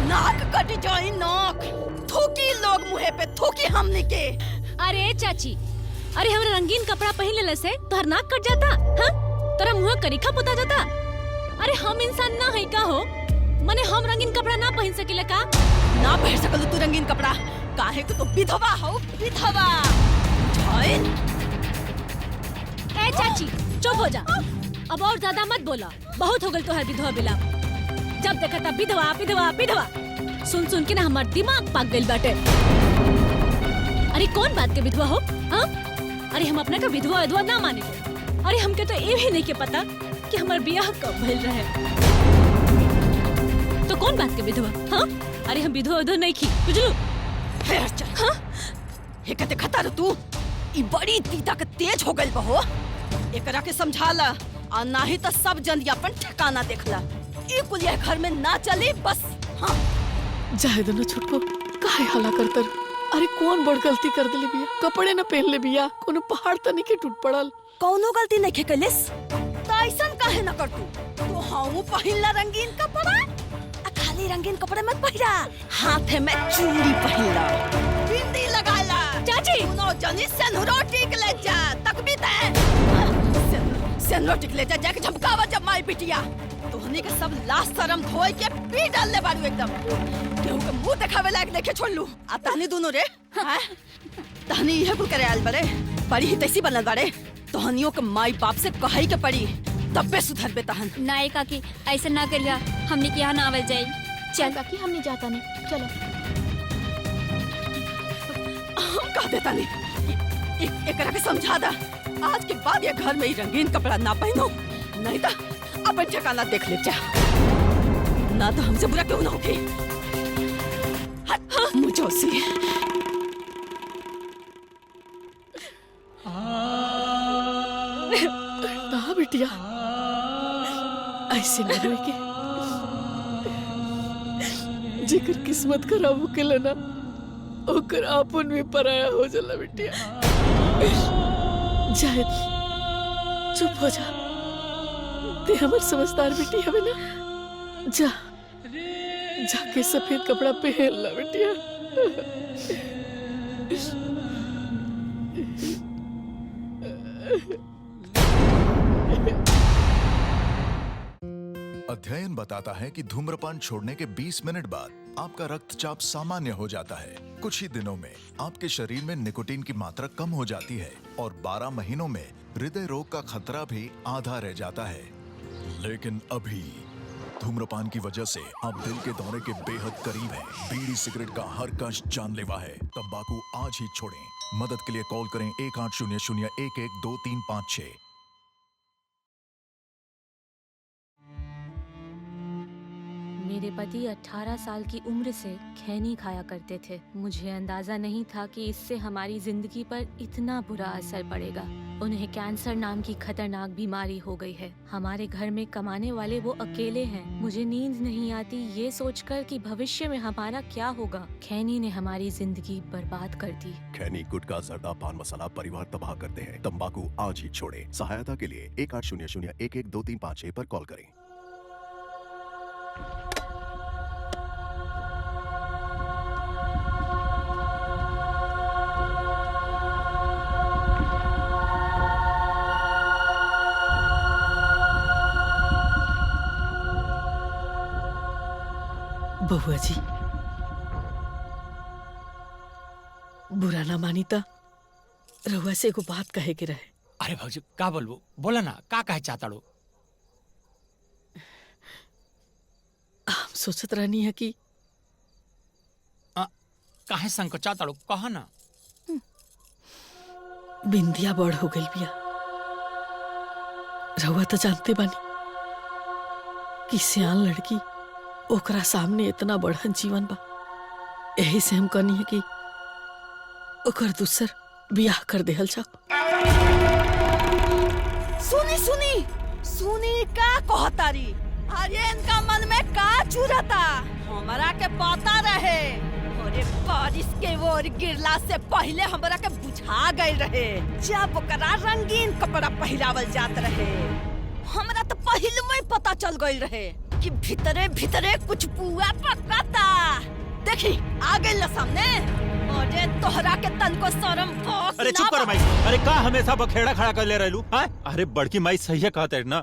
नाक कट जाई नाक। थूकी लोग मुहे पे, थूकी हमने के। अरे चाची, अरे हमरा रंगीन कपड़ा पहन लेले से तोहर नाक कट जाता? हाँ, तोरा मुंह करीखा पोता जाता? अरे हम इंसान ना है का हो? मने हम रंगीन कपड़ा ना पहन सकेले का? ना पहन सकल तू रंगीन कपड़ा, काहे को तो विधवा हो, विधवा। ए चाची, चुप हो जा। अब और ज्यादा मत बोला। बहुत हो गल तोहर विधवा बिलाप। जब देखा तब विधवा विधवा विधवा। सुन सुन के ना हमार दिमाग पक गइल बाटे। अरे कौन बात के विधवा हो? हाँ? अरे हम अपना का विधवा विधवा ना माने। अरे हमके तो ये भी नहीं के पता कि हमार बियाह कब भइल रहे। तो कौन बात के विधवा? हाँ? अरे हम विधवा विधवा नहीं की, बुझलू? हाँ? ये कहते खतर तू ई बड़ी तीता के तेज हो गइल बहो। एकरा के समझाला और ना ही तो सब जन अपन ठिकाना देखला। ई कुलिया घर में ना चली बस। हाँ? जाए दो ना छुटको, काहे हला करतर? अरे कौन बड़ गलती कर दिले बिया? कपड़े न पहन ले बिया, कोनो पहाड़ तनी के टूट पड़ल। कौनो गलती नहीं के कलिस। तो ऐसन काहे न कर तू? तो हाउ पहिनला रंगीन कपड़ा। खाली रंगीन कपड़े मत पहिरा, हाथे में चूड़ी पहिला, बिंदी लगाला। चाची, नो जनी सेनुरो टिक ले जा, तक भी ते। सेनुरो टिक ले जा, जाके झमकावा जब माई बिटिया। तोहनी के सब लाश शरम धोए के पी डाल ले बारू एकदम। केहू के मुंह देखावे लायक देखे छोड़ लू। आ तहनी दोनों रे, हैं? तहनी यह कुल करे आल बड़े, बड़ी ही तैसी बनल बाड़े। तोहनियों के माई बाप से कहाई के पड़ी, तब्बे सुधर बे तहन। नाई काकी, ऐसा ना करिया, हमने के यहाँ ना आवल जाई। चल काकी, हमने जाता नहीं, चलो। हम कह देता नहीं, एकरा के समझा दा। आज के बाद ये घर में ही रंगीन कपड़ा ना पहनो, नहीं तो अपन ठिकाना देख ले जा। ना तो हमसे बुरा क्यों ना होगी। मुझे सी ना बिटिया, ऐसे न रोए के। जेकर किस्मत खराब होकेला ना, ओकर आपन में पराया हो जाला बिटिया। जाए, चुप हो जा। ते हमर समझदार बेटी हवे ना। जा, जाके सफेद कपड़ा पहन ला बिटिया। अध्ययन बताता है कि धूम्रपान छोड़ने के 20 मिनट बाद आपका रक्तचाप सामान्य हो जाता है। कुछ ही दिनों में आपके शरीर में निकोटीन की मात्रा कम हो जाती है और 12 महीनों में हृदय रोग का खतरा भी आधा रह जाता है। लेकिन अभी धूम्रपान की वजह से आप दिल के दौरे के बेहद करीब हैं। बीड़ी सिगरेट का हर कश जानलेवा है। तंबाकू आज ही छोड़ें। मदद के लिए कॉल करें 1800-112356। मेरे पति 18 साल की उम्र से खैनी खाया करते थे। मुझे अंदाजा नहीं था कि इससे हमारी जिंदगी पर इतना बुरा असर पड़ेगा। उन्हें कैंसर नाम की खतरनाक बीमारी हो गई है। हमारे घर में कमाने वाले वो अकेले हैं। मुझे नींद नहीं आती ये सोचकर कि भविष्य में हमारा क्या होगा। खैनी ने हमारी जिंदगी बर्बाद कर दी। खैनी, गुटखा, जर्दा, पान मसाला परिवार तबाह करते हैं। तंबाकू आज ही छोड़ें। सहायता के लिए 1800-112356 पर कॉल करें। बहुआ जी, बुरा ना मानी ता रहुआ से एगो बात कहे के रहे। अरे भौजी का बोलबो, बोला ना, का कहे चाहता लो? हम सोचत रहनी है कि काहे संकोचा ताड़ो, कहा ना। बिंदिया बड़ हो गई बिया। रहुआ तो जानते बानी कि सियान लड़की ओकरा सामने इतना बढ़न जीवन बा। यही से हम कहनी है कि ओकर दूसर बियाह कर देहल जा। सुनी सुनी सुनी का कहतारी? अरे इनका मन में का चुरता हमरा के पता रहे। अरे बारिश के ओर गिरला से पहले हमरा के बुझा गई रहे। जब ओकरा रंगीन कपड़ा पहरावल जात रहे हमरा तो पहले में पता चल गई रहे कि भीतरे भीतरे कुछ बुआ पकता। देखी आ गई ल सामने। अरे तोहरा के तन को शर्म भोग। अरे चुप कर माई। अरे का हमेशा बखेड़ा खड़ा कर ले रहलू? अरे बड़की माई सही है कहते ना।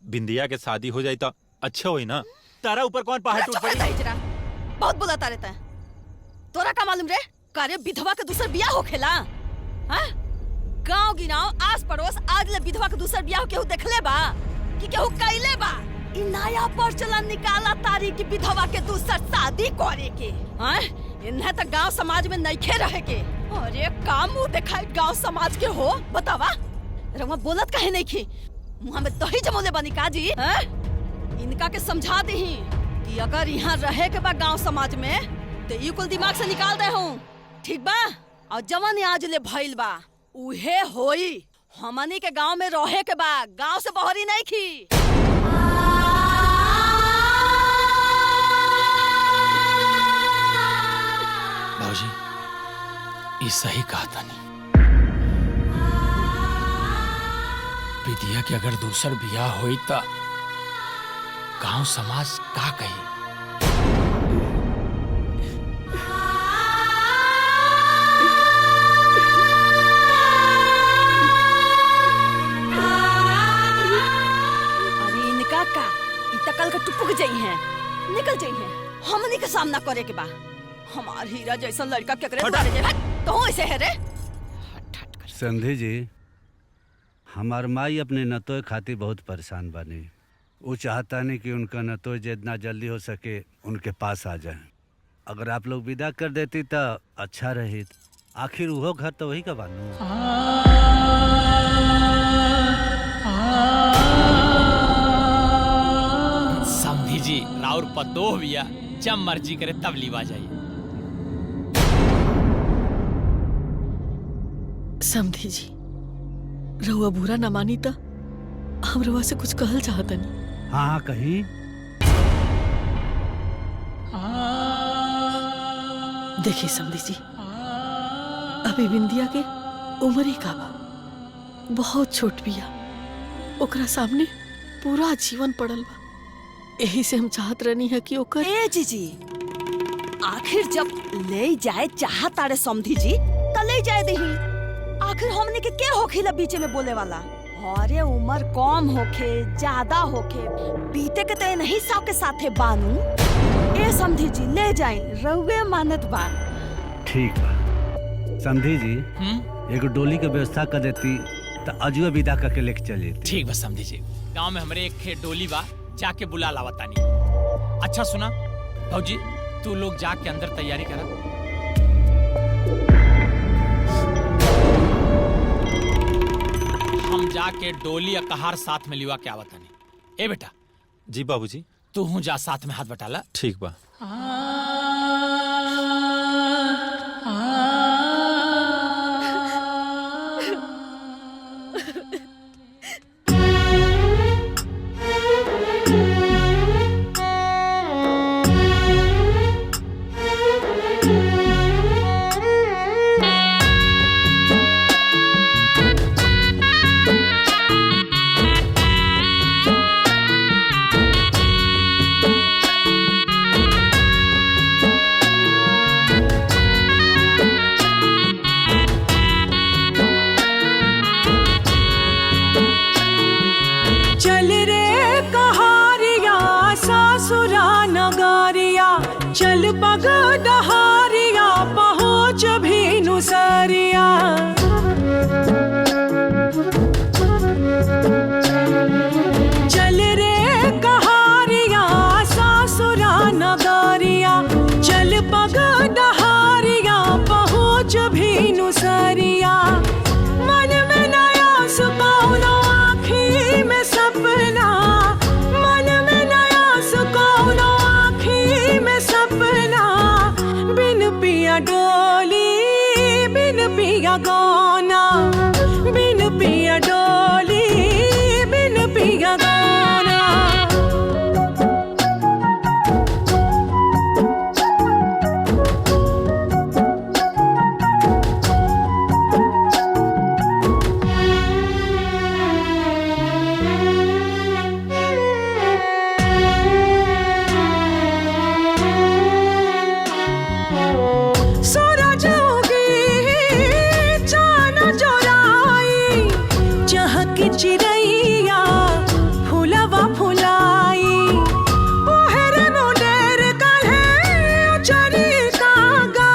बिंदिया के शादी हो जाई तो अच्छा होई ना। तारा ऊपर कौन पहाड़ टूट पड़ी? बहुत बुलाता रहता है। तोरा का मालूम रे? करे विधवा के दूसर बियाह होखेला? हां गांव गिनाव आस पड़ोस आज ले विधवा के दूसर बियाह केहू देखले बा कि केहू कइले बा? इ नया प्रचलन निकाला तारी की विधवा के दूसर शादी करे के। हां इन्हें तो गांव समाज में नइखे रहे के। अरे का मुंह दिखाई गांव समाज के हो बतावा? रउआ बोलत काहे नहीं की? मुंह में दही जमोले बनी काजी? हां इनका के समझा दही कि अगर यहाँ रहे के बा गांव समाज में तो ई कुल दिमाग से निकाल दे हूँ, ठीक बा? और जवान आज ले भइल बा उहे होई। हमनी के गांव में रहे के बा, गांव से बहरी नहीं की। भौजी ये सही कहा तानी। विदिया के अगर दूसर बियाह होई त गांव समाज का कही? अरे इनका का इतकल का टुपुक जाई है, निकल जाई है। हमनी के सामना करे के बा। हमार हीरा जैसा लड़का के करे मारे जाए तो ऐसे है रे। संधि जी, हमार माई अपने नतोय खातिर बहुत परेशान बानी। वो चाहता नहीं कि उनका नतोय जितना जल्दी हो सके उनके पास आ जाए। अगर आप लोग विदा कर देती तो अच्छा रही। आखिर वो घर तो वही का बानू। समझी जी राउर पतोह बिया, जब मर्जी करे तब लीवा जाइए। समझी जी रहुआ बुरा न मानी ता हम रहुआ से कुछ कहल चाहता नहीं। हाँ हाँ कहीं। देखिए समझी जी, अभी बिंदिया के उम्र ही का बा, बहुत छोट बिया। ओकरा सामने पूरा जीवन पड़ल बा। यही से हम चाहत रहनी है कि ओकर ए जीजी आखिर जब ले जाए चाहत आरे समधी जी त ले जाए दही। आखिर हमने के क्या होखेला बीचे में बोले वाला? अरे उम्र कम होखे ज्यादा होखे बीते के तो नहीं साव के साथे बानू। ए समधी जी ले जाए, रउवे मानत बा। ठीक बा समधी जी, एगो डोली के व्यवस्था कर देती तो अजुआ विदा करके लेके चली। ठीक बा समझी जी, गांव में हमरे एक डोली बा, जाके बुला लावतानी। अच्छा सुना भौजी, तू लोग जाके अंदर तैयारी करा। हम जाके डोली या कहार साथ में लिवा के आवतानी। ए बेटा। जी बाबूजी। तू हूँ जा साथ में हाथ बटाला। ठीक बा। चल रे कहारिया सासुरा नगारिया, चल पग डहारिया पहुँच भी नुसरिया। चल रे कहारिया सासुरा नगारिया, चल पग डहारिया पहुँच भी नुसरिया। मन में नया सुकौनो आँखी में सपना, मन में नया सुकौनो आँखी में सपना। बिन पिया डोली बिन पिया गाना, बिन पिया डोली बिन पिया गाना। सूरज उगी चांद जोराई, चहक चिरैया फुलवा फुलाई। ओहर मुंडेर काल्हे चरी कागा,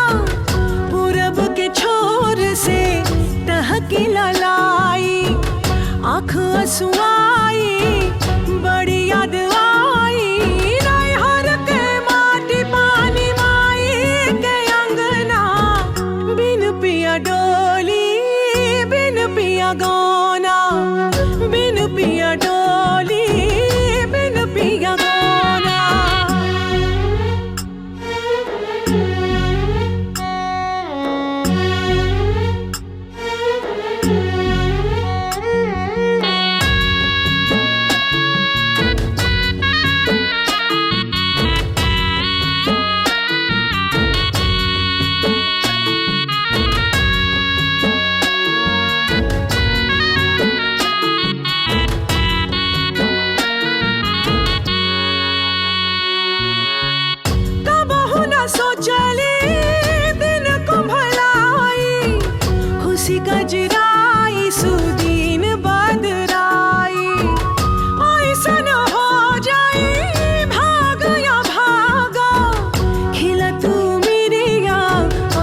पूरब के छोर से टहकी ललाई। आँख असुआई बड़ी याद आई, नैहर के माटी पानी माई के अंगना। बिन पिया डोली बिन पिया गाना, बिन पिया डोली बिन पिया गाना। कबहु न सोचली दिन कुम्भलाई, खुशी गजराई सुदीन बदराई। ऐसन हो जाई भाग या भागा, खिला तू मिरिया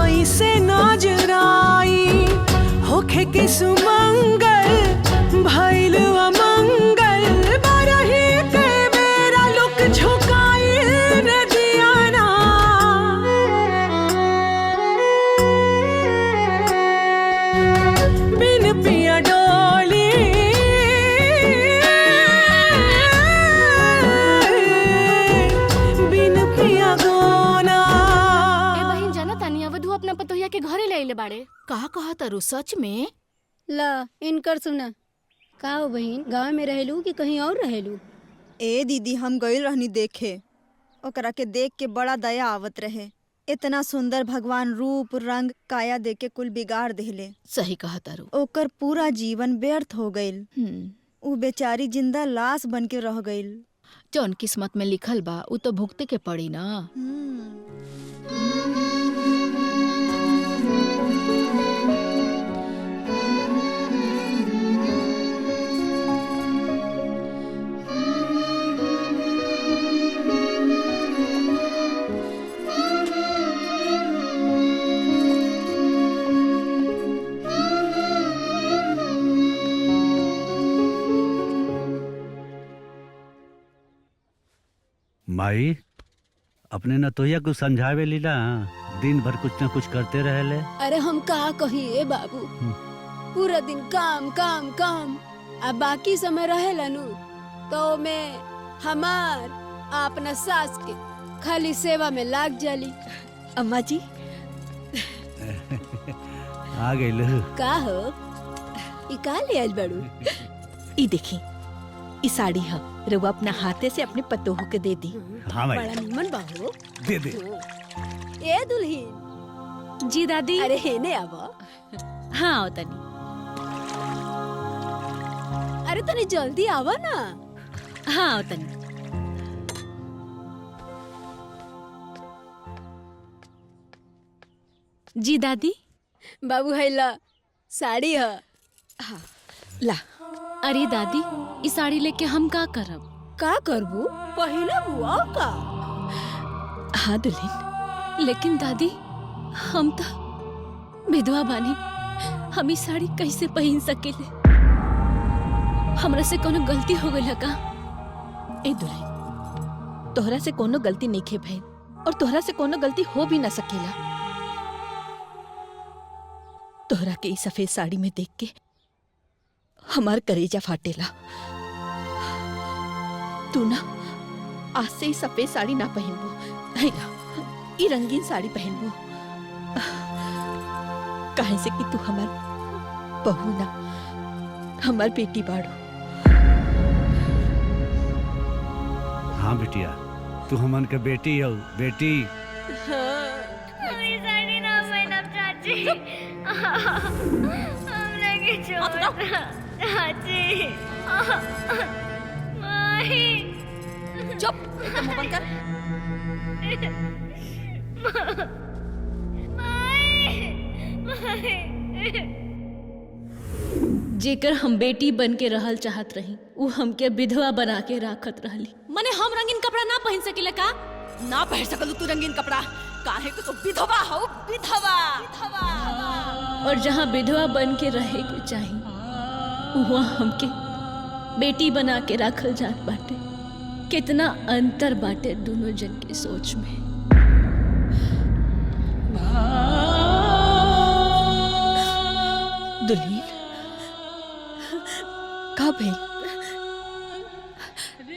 ऐसे नजराई। होखे के सुमंगल भइल अमंगल, बरही के बेरा लुक झुकाई रे दियाना। बिन पिया डोली बिन पिया गाना। ए बहिन जाना तानी अवधू अपना पतोहिया के घरे ले आइले बाड़े। का कहा तारू सच में? ला इनकर सुना। का हो बहिन, गाँव में रहेलू कि कहीं और रहेलू? ए दीदी हम गइल रहनी देखे, ओकरा के देख के बड़ा दया आवत रहे। इतना सुंदर भगवान रूप रंग काया दे के कुल बिगाड़ देले। सही कहा तारू। ओकर पूरा जीवन व्यर्थ हो गइल। उ बेचारी जिंदा लाश बन के रह गइल। जौन किस्मत में लिखल बा उ तो भुगते के पड़ी ना। माई अपने नतोहिया को समझावे ली ना, दिन भर कुछ न कुछ करते रहेले। अरे हम का कहिए बाबू, पूरा दिन काम काम काम, अब बाकी समय रहेला नु तो मैं हमार अपना सास के खाली सेवा में लाग जाली। अम्मा जी आ गई का हो ई का ले आज बड़ू? ई देखी ई साड़ी है, रउआ अपना हाथे से अपने पतोहू के दे दी। हाँ भाई। बड़ा निमन बाबू। दे दे। ए दुल्हीन। जी दादी। अरे हेने आवा। हाँ आओ तनी। अरे तनी जल्दी आवा ना। हाँ आओ तनी। जी दादी। बाबू है ला साड़ी है। हाँ ला। अरे दादी इस साड़ी लेके हम का करब? का करबू? पहले बुआ का। हाँ दुल्हन। लेकिन दादी हम तो विधवा बानी, हम इस साड़ी कैसे पहन सकेले? हमरा से कोनो गलती हो गई का? ए दुल्हन, तोहरा से कोनो गलती नहीं खे भइल और तोहरा से कोनो गलती हो भी ना सकेला। तोहरा के इस सफेद साड़ी में देख के हमार करेजा फाटेला। तू ना आज से इस सफेद साड़ी ना पहनबो, ये रंगीन साड़ी पहनबो, काहे से कि तू हमार बहू ना हमार बेटी बाड़ू। हाँ बिटिया, तू हमन के बेटी हो, बेटी। साड़ी ना पहनब चाची। हमरा के छोड़ चाची। माही। चुप, एकदम मुंह बंद कर। जेकर हम बेटी बन के रहल चाहत रही, वो हमके विधवा बना के राखत रहली। मने हम रंगीन कपड़ा ना पहन सकिले का? ना पहन सकलू तू रंगीन कपड़ा, काहे कि तू विधवा हो, विधवा। और जहाँ विधवा बन के रहे के चाहिए, वहाँ हमके बेटी बना के राखल जात बाटे। कितना अंतर बाटे दोनों जन के सोच में। दुल्हीन का भइल?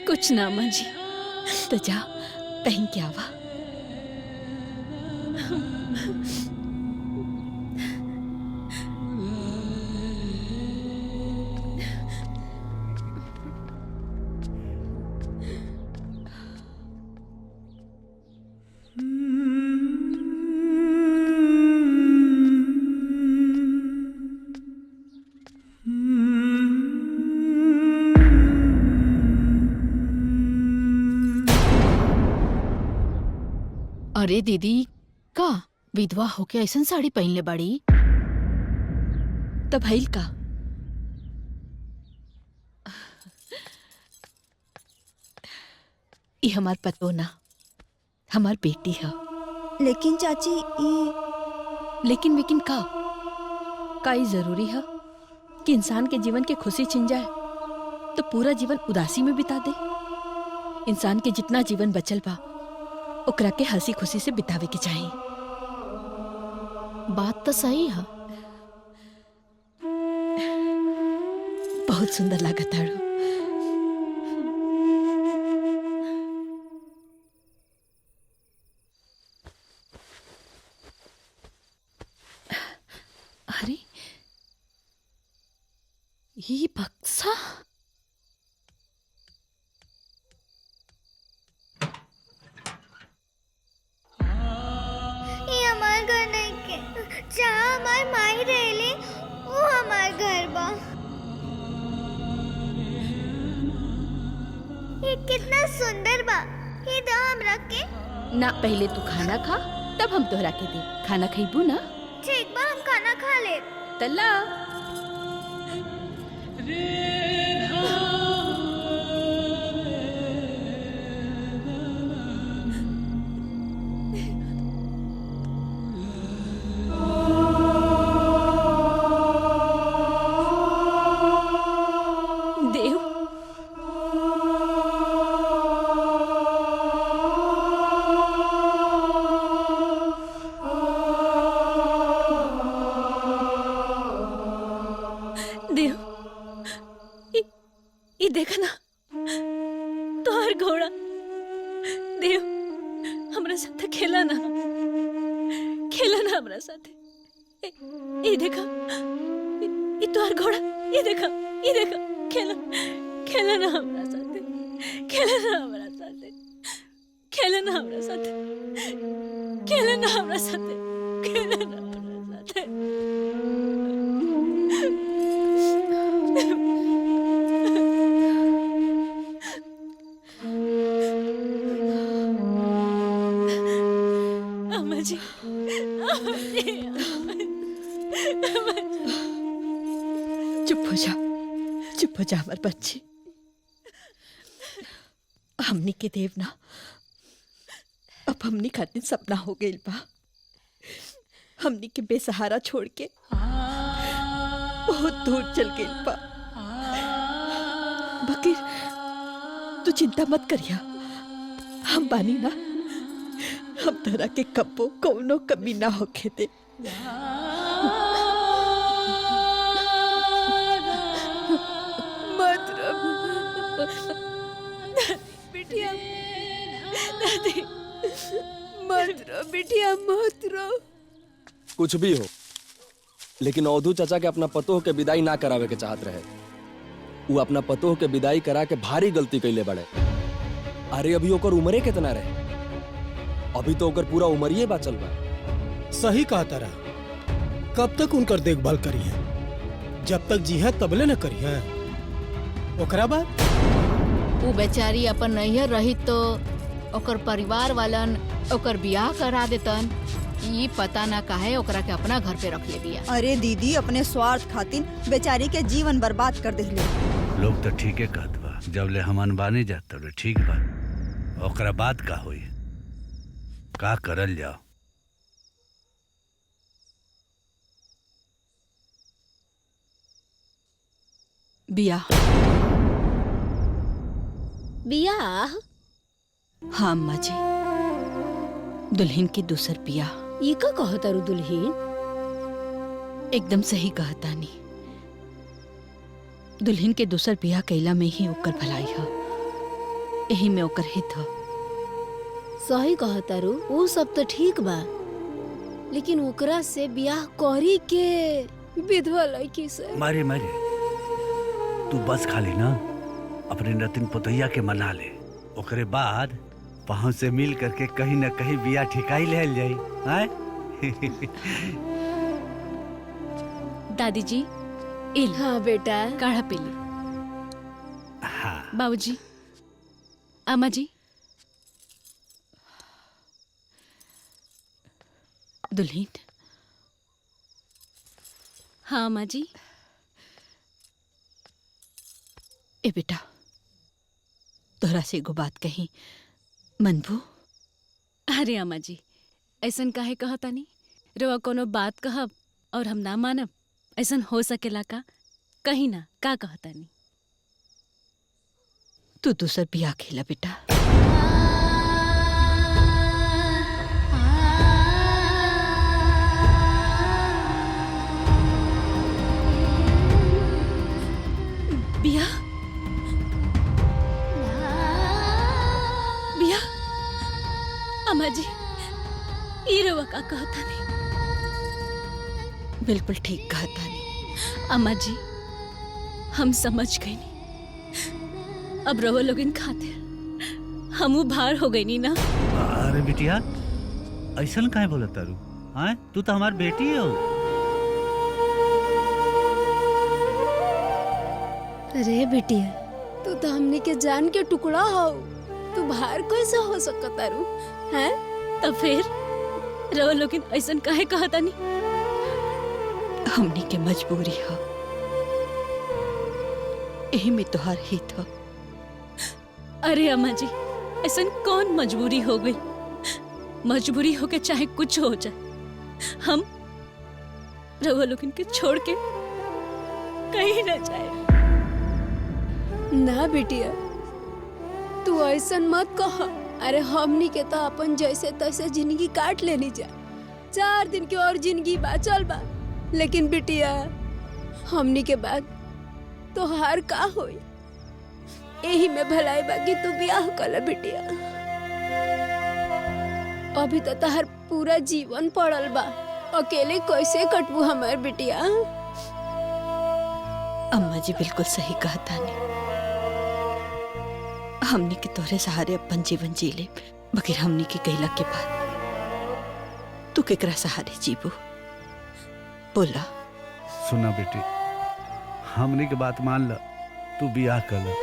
कुछ ना माँ जी। तो जा पहन के आवा। अरे दीदी का विधवा होके ऐसन साड़ी पहन ले बाड़ी? तब भइल का? ई हमार पतो ना, हमार बेटी है। लेकिन चाची लेकिन का ई जरूरी है कि इंसान के जीवन के खुशी छिन जाए तो पूरा जीवन उदासी में बिता दे? इंसान के जितना जीवन बचल बा ओकरा के हंसी खुशी से बितावे के चाहिए। बात तो सही है। बहुत सुंदर लागत है। अरे ये बक्सा? हमार घर नहीं के, जहाँ हमार माई रहेली वो हमार घर बा। ये कितना सुंदर बा, ये दो हम रख के। ना पहले तू खाना खा तब हम तोहरा के दे। खाना खइबू ना? ठीक बा, हम खाना खा ले। तल्ला देव ये देखा ना तोहर घोड़ा देव हमरा साथे खेला ना हमरा साथे। ये देखा ये तोहर घोड़ा, ये देखा खेला ना हमरा साथे, खेला ना हमरा साथे, खेला ना हमरा साथे, खेला ना हमरा साथे, खेला ना हमरा साथे। अम्मा जी, चुप हो जा हमार बच्ची। हमनी के देव ना अब हमनी खातिर सपना हो गइल बा। हमनी के बेसहारा छोड़ के बहुत दूर चल गइल बा। बकीर तू चिंता मत करिया, हम बानी ना, हम तोरा के कब्बो कौनो कमी ना होखे दे। मत रो बिटिया, दादी मत रो बिटिया, मत रो। कुछ भी हो, लेकिन अवधू चाचा के अपना पतोह के विदाई ना करावे के चाहत रहे। वो अपना पतोह के विदाई करा के भारी गलती कैले बड़े। अरे अभी ओकर उम्रे कितना रहे, अभी तो ओकर पूरा उमरिए बाचल बा। सही कहा तारा, कब तक उनकर देखभाल करी है? जब तक जी है तबले न करी है। ओकरा बाद वो बेचारी अपन नैहर रही तो ओकर परिवार वालन ओकर बियाह करा देतन। ये पता ना काहे ओकरा के अपना घर पे रख ले बिया। अरे दीदी, अपने स्वार्थ खातिर बेचारी के जीवन बर्बाद कर देले। लोग तो ठीके कहत बा, जब ले हम अनबानी जात तब ले ठीक बा। ओकरा बात का होई, का करल जाओ। बियाह बियाह? हाँ अम्मा जी, दुल्हन की दूसर बियाह। ये का कहता रू दुल्हन? एकदम सही कहता नी। दुल्हन के दूसर बियाह कैला में ही ओकर भलाई है, यही में ओकर हित है। सही कहता रू, वो सब तो ठीक बा, लेकिन ओकरा से बियाह करी के विधवा लड़की से। मारे तू बस खाली ना अपने नतिन पुतैया के मना ले, ओकरे बाद पाँव से मिल करके कहीं न कहीं बिया ठिकाई ले जाई। दादी जी इल। हाँ बेटा, काढ़ा पी ली। हाँ बाबूजी, अम्मा जी, दुल्हन। हाँ अम्मा जी। ए बेटा, तोहरा से एगो बात कही, मनभू? अरे अम्मा जी, ऐसन काहे कहतानी? रवा कोनो बात कहब और हम ना मानब, ऐसन हो सकेला का? कहीं ना, का कहतानी? तू दूसर बियाह खेला बेटा। बियाह? बियाह? अम्मा जी, ई रवा का कहतानी? बिल्कुल ठीक कहतानी अम्मा जी, हम समझ गई नी। अब रवा लोगिन खातिर हमू भार हो गई नी ना। अरे बिटिया, ऐसा काहे बोलत तारू? हाँ, तू तो हमार बेटी हो। अरे बिटिया, तू तो हमने के जान के टुकड़ा हो, तू बाहर कैसे हो सकता रू? हैं? तो फिर रवा लोगिन ऐसा काहे कहतानी? हमनी के मजबूरी है, यही में तोहार हित है। अरे अम्मा जी, ऐसा कौन मजबूरी हो गई? मजबूरी हो के चाहे कुछ हो जाए, हम रवा लोगन के छोड़ के कहीं ना जाए। ना बिटिया, तू ऐसा मत कह। अरे हमनी के तो अपन जैसे तैसे जिंदगी काट लेनी जा, 4 दिन की और जिंदगी बाचल बा। लेकिन बिटिया, हमनी के बाद तो हार का होई? यही में भलाई बाकी तू ब्याह कर बिटिया। अभी तो तहर पूरा जीवन पड़ल बा, अकेले कैसे कटबू हमार बिटिया। अम्मा जी बिल्कुल सही कहा तानी। हमनी के तोरे सहारे अपन जीवन जी ले, बगैर हमनी के गैला के बाद तू केकरा सहारे जीबू बोला। सुना बेटी, हमनी के बात मान ल, तू बियाह कर ल।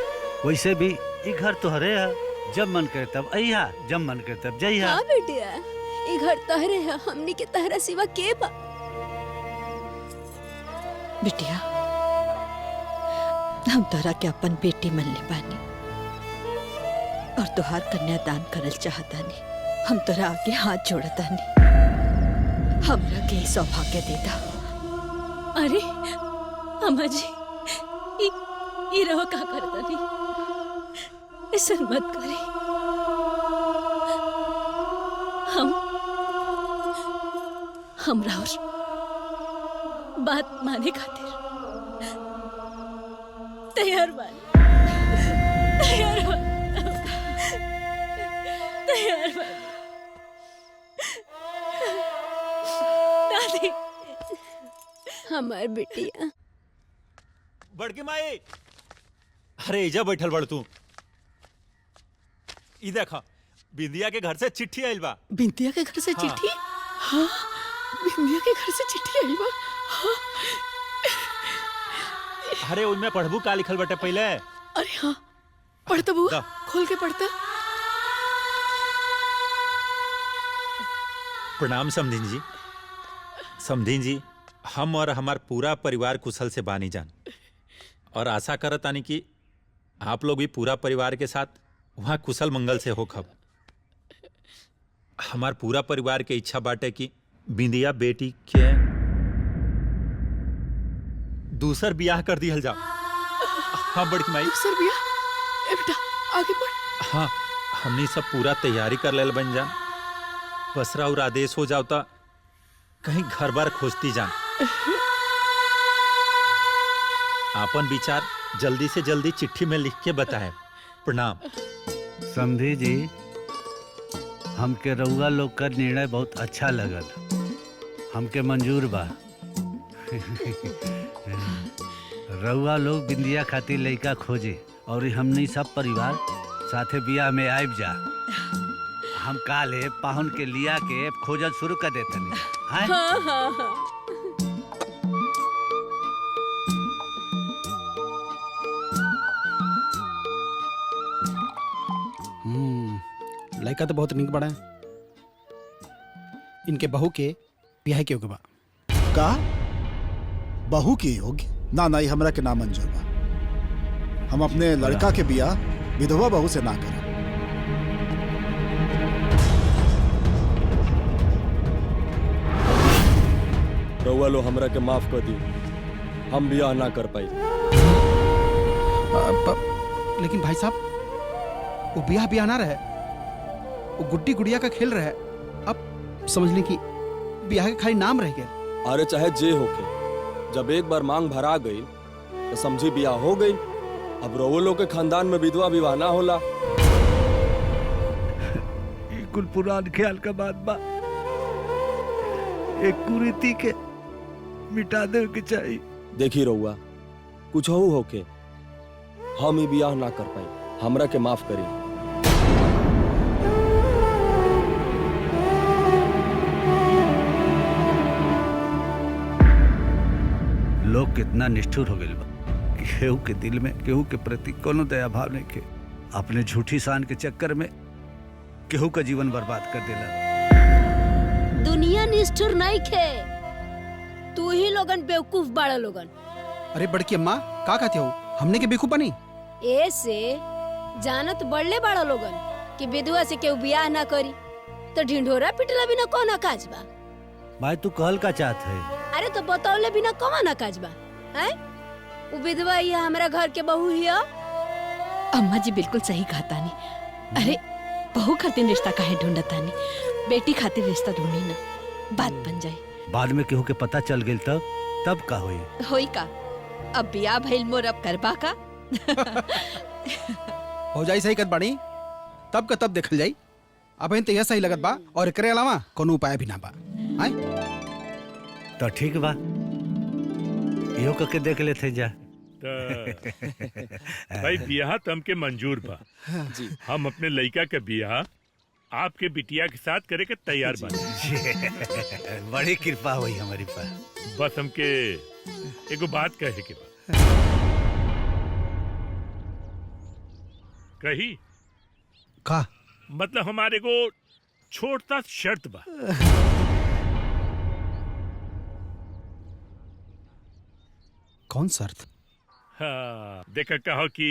वैसे भी ये घर तोहरे है, जब मन करे तब अइहा, जब मन करे तब जइहा। हाँ बेटिया, ये घर तहरे है, हमनी के तहरा सिवा के बा। बिटिया हम तोरा के अपन बेटी मन ले बानी और तोहार कन्यादान करल चाहतानी। हम तोरा आगे हाथ जोड़तानी, हमरा के सौभाग्य देता। अरे अम्मा जी, ई रहो का करता नहीं, ऐसा मत करे। हम राउर बात माने खातिर तैयार बानी, तैयार बानी, तैयार बानी। दादी, हमार बिटिया। बड़की माई, अरे इजा बैठल बड़ तू। ई देखा, बिंदिया के घर से चिट्ठी आइल बा। बिंदिया के घर से हाँ। चिट्ठी? हाँ, बिंदिया के घर से चिट्ठी आई बा। हाँ। अरे उनमें पढ़बू का लिखल बटे पहले? अरे हाँ, पढ़ता बुआ, खोल के पढ़ता। प्रणाम समधीन जी। समधीन जी, हम और हमार पूरा परिवार कुशल से बानी जान, और आशा करत आनी कि आप लोग भी पूरा परिवार के साथ वहाँ कुशल मंगल से हो खब। हमार पूरा परिवार के इच्छा बाटे कि बिंदिया बेटी के दूसर ब्याह कर दिया जाओ। हाँ बड़की माई। दूसर ब्याह? ए बेटा आगे बढ़। हाँ, हमने सब पूरा तैयारी कर लेल बन जान। बसरा और आदेश हो जाता कहीं घर बार खोजती जान। आपन विचार जल्दी से जल्दी चिट्ठी में लिख के बताए। प्रणाम। समधी जी, हमके रउआ लोग का निर्णय बहुत अच्छा लगल, हमके मंजूर बा। रउआ लोग बिंदिया खातिर लड़का खोजे और हमनी सब परिवार साथे बियाह में आइब जा। हम काले पाहुन के लिया के खोजल शुरू कर देते हैं। हाँ हाँ हाँ। लड़का तो बहुत निक बड़ा है। इनके बहू के ब्याह के योग्य बा। का बहू के योग्य? ना ना, ये हमरा के ना मंजूर बा। हम अपने लड़का के बियाह विधवा बहू से ना करें। रउआ लो हमरा के माफ कर दी, हम ब्याह ना कर पाई। लेकिन भाई साहब, वो ब्याह ना रहे, वो गुड्डी गुड़िया का खेल रहे। अब समझ लें कि ब्याह के खाली नाम रह गए। अरे चाहे जे होके, जब एक बार मांग भरा गई तो समझी ब्याह हो गई। अब रउआ लोग के खानदान में विधवा विवाह ना होला। ये कुल पुरान ख्याल का बात बा, एक कुरीति के मिटा दे के चाहिए। देखी रउआ, कुछ हो होके हम ही ब्याह ना कर पाई, हमरा के माफ करी। लोग कितना निष्ठुर हो गए बा, केहू के दिल में केहू के प्रति कोनो दया भाव नहीं के। अपने झूठी शान के चक्कर में केहू का जीवन बर्बाद कर देला। दुनिया निष्ठुर नहीं खे, तू ही लोगन बेवकूफ बाड़ा लोगन। अरे बड़की अम्मा, का कहते हो? हमने के बेवकूफ बनी? ऐसे जानत बढ़ले बाड़ा लोगन कि विधवा से केहू ब्याह ना करी तो ढिंढोरा पिटला बिना कौन काज बा। भाई तू कहल का चाहत है? अरे तो बतौले बिना कौन काज बा हैं? वो विधवा ही हमारा घर के बहू ही है। अम्मा जी बिल्कुल सही कहा तानी। अरे बहू खातिर रिश्ता काहे ढूंढतानी, बेटी खातिर रिश्ता ढूंढी ना, बात बन जाए। बाद में केहू के पता चल गई तब का होई? होई का? अब बिया भइल मोर, अब करबा का? हो जाई सही कत बाड़ी, तब का तब देखल जाई। अब इन तैयार सही लगत बा और एकरे अलावा कोनो उपाय भी ना बा। आय तो ठीक बा, इहो करके देख लेते जा। भाई बियाह तमके मंजूर बा जी। हम अपने लड़का के बियाह आपके बिटिया के साथ करे के तैयार बा। बड़ी कृपा हुई हमारी पर। बस हमके एगो बात कहे के बा। कही का मतलब हमारे को छोटा शर्त बा। कौन शर्त? हाँ, देखा कहो कि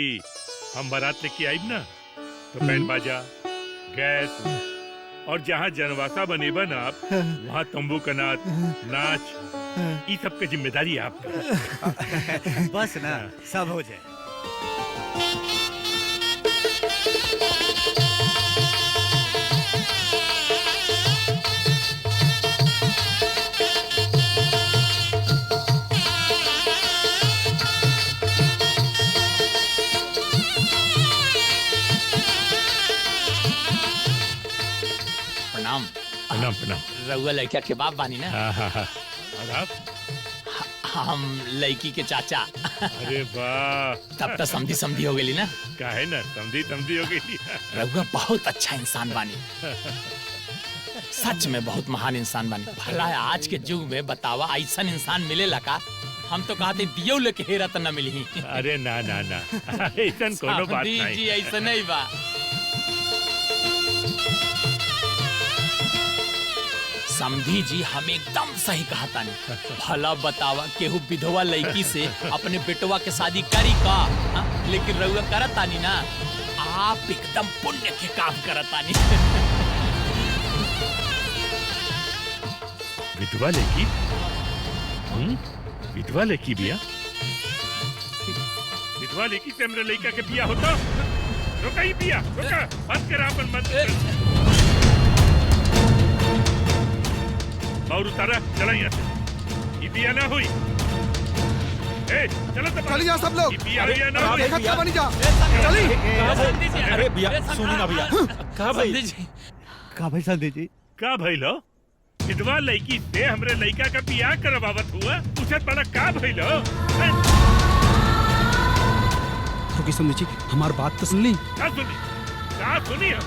हम बारात लेके आई ना तो बैंड बाजा, गैस और जहाँ जनवासा बनेबा ना आप वहाँ तंबू कनात, नाच, ये सब की जिम्मेदारी आपका। बस ना सब हो जाए। प्रणाम। प्रणाम प्रणाम। रउआ लड़का के बाप बानी ना? और आप? हम लड़की के चाचा। अरे वाह, तब तो समझी समझी हो गई ना? काहे ना समझी समझी हो गई। रउआ बहुत अच्छा इंसान बानी, सच में बहुत महान इंसान बानी। भला आज के युग में बतावा ऐसा इंसान मिलेला का? हम तो कहते दियो लेके हेरा तो न मिली। अरे ना ना ना, ऐसा कोनो बात नहीं। जी ऐसा नहीं बा। समझी जी हम एकदम सही कहता नहीं। भला बतावा केहू विधवा लड़की से अपने बेटवा के शादी करी का? लेकिन रउआ करता नहीं ना, आप एकदम पुण्य के काम करता नहीं। विधवा लड़की? विधवा लड़की बिया? विधवा लड़की से हमरे लड़का के बिया होता? रोका ही बिया, रोका, बंद कर अपन बंद। और उतारा, चला यहाँ से। ये बिया ना हुई। ए, चलो तो चली जा सब लोग। ये बिया हुई ना हुई। देखा क्या बनी जा। चली। अरे बिया सुनी ना बिया। कहाँ भाई? का भाई संधि जी? का भाई लो? विधवा लड़की से हमरे लड़का का बियाह करवावत हुआ, उससे बड़ा का भाई लो? रुकी समझी जी, हमार बात तो सुन ली। का सुनी? का सुनी हम?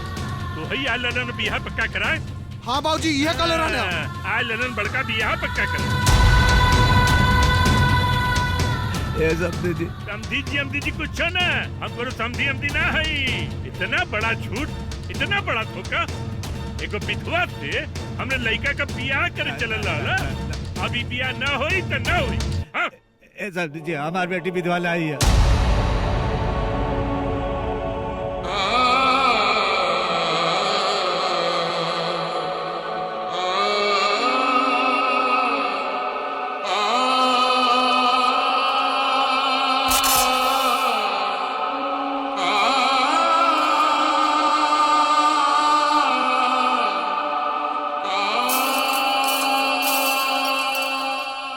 तो ही आ ललन बियाह पक्का कराए? हाँ बाबूजी, यह कल रहना। आ ललन बड़का बियाह पक्का कराए। समझी जी, समझी जी कुछ ना, हमको समझी ना है। इतना बड़ा झूठ, इतना बड़ा धोखा। एगो विधवा से हमने लड़का का बियाह करे चलल रहा। अभी बियाह ना होई तो ना होई। हाँ? समझी जी, हमारी बेटी विधवा लाई है।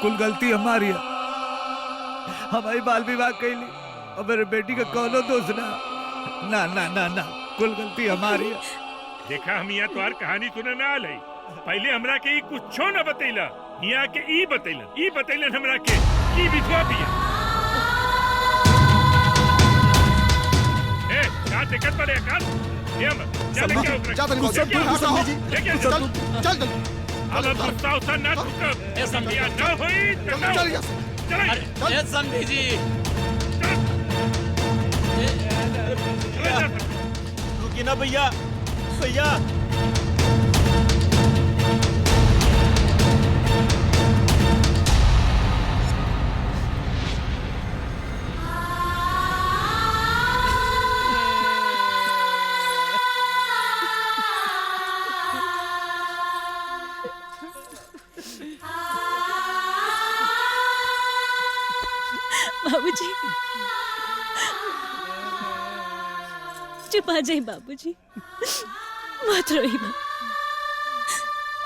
कुल गलती हमारी है। हमारी बाल विवाह कैली और मेरे बेटी का कौनो दोष ना ना ना ना ना, कुल गलती हमारी है। देखा हम यहाँ तुम्हार कहानी सुने ना आल। पहले हमरा के कुछो न बतैला, यहाँ के ई बतैलन हमरा के की विधवा बिया। ए, का देखत पड़े काल? ये हम चल के ओकरा। चल अब गुस्सा उसा ना टूटब। ए समझिया ना होई तो ना होई। चल ए समझी जी। रुकी ना भैया, भैया। बाबूजी, चुप आ जाए बाबूजी, मत रोई बा।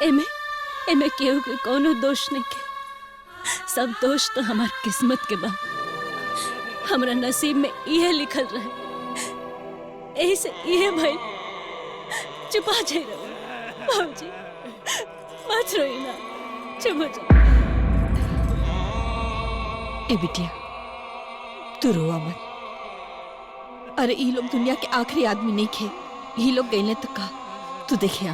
एमे केहू के कोनो दोष नहीं के, सब दोष तो हमार किस्मत के बा। हमरा नसीब में इहे लिखल रहे, यही से इहे भइल। चुपा जाए बाबूजी, मत रोई ना, चुप हो जा। ए बिटिया, तू रोआ मत। अरे ये लोग दुनिया के आखिरी आदमी नहीं खे, ये लोग गए तो का। तू देखिया,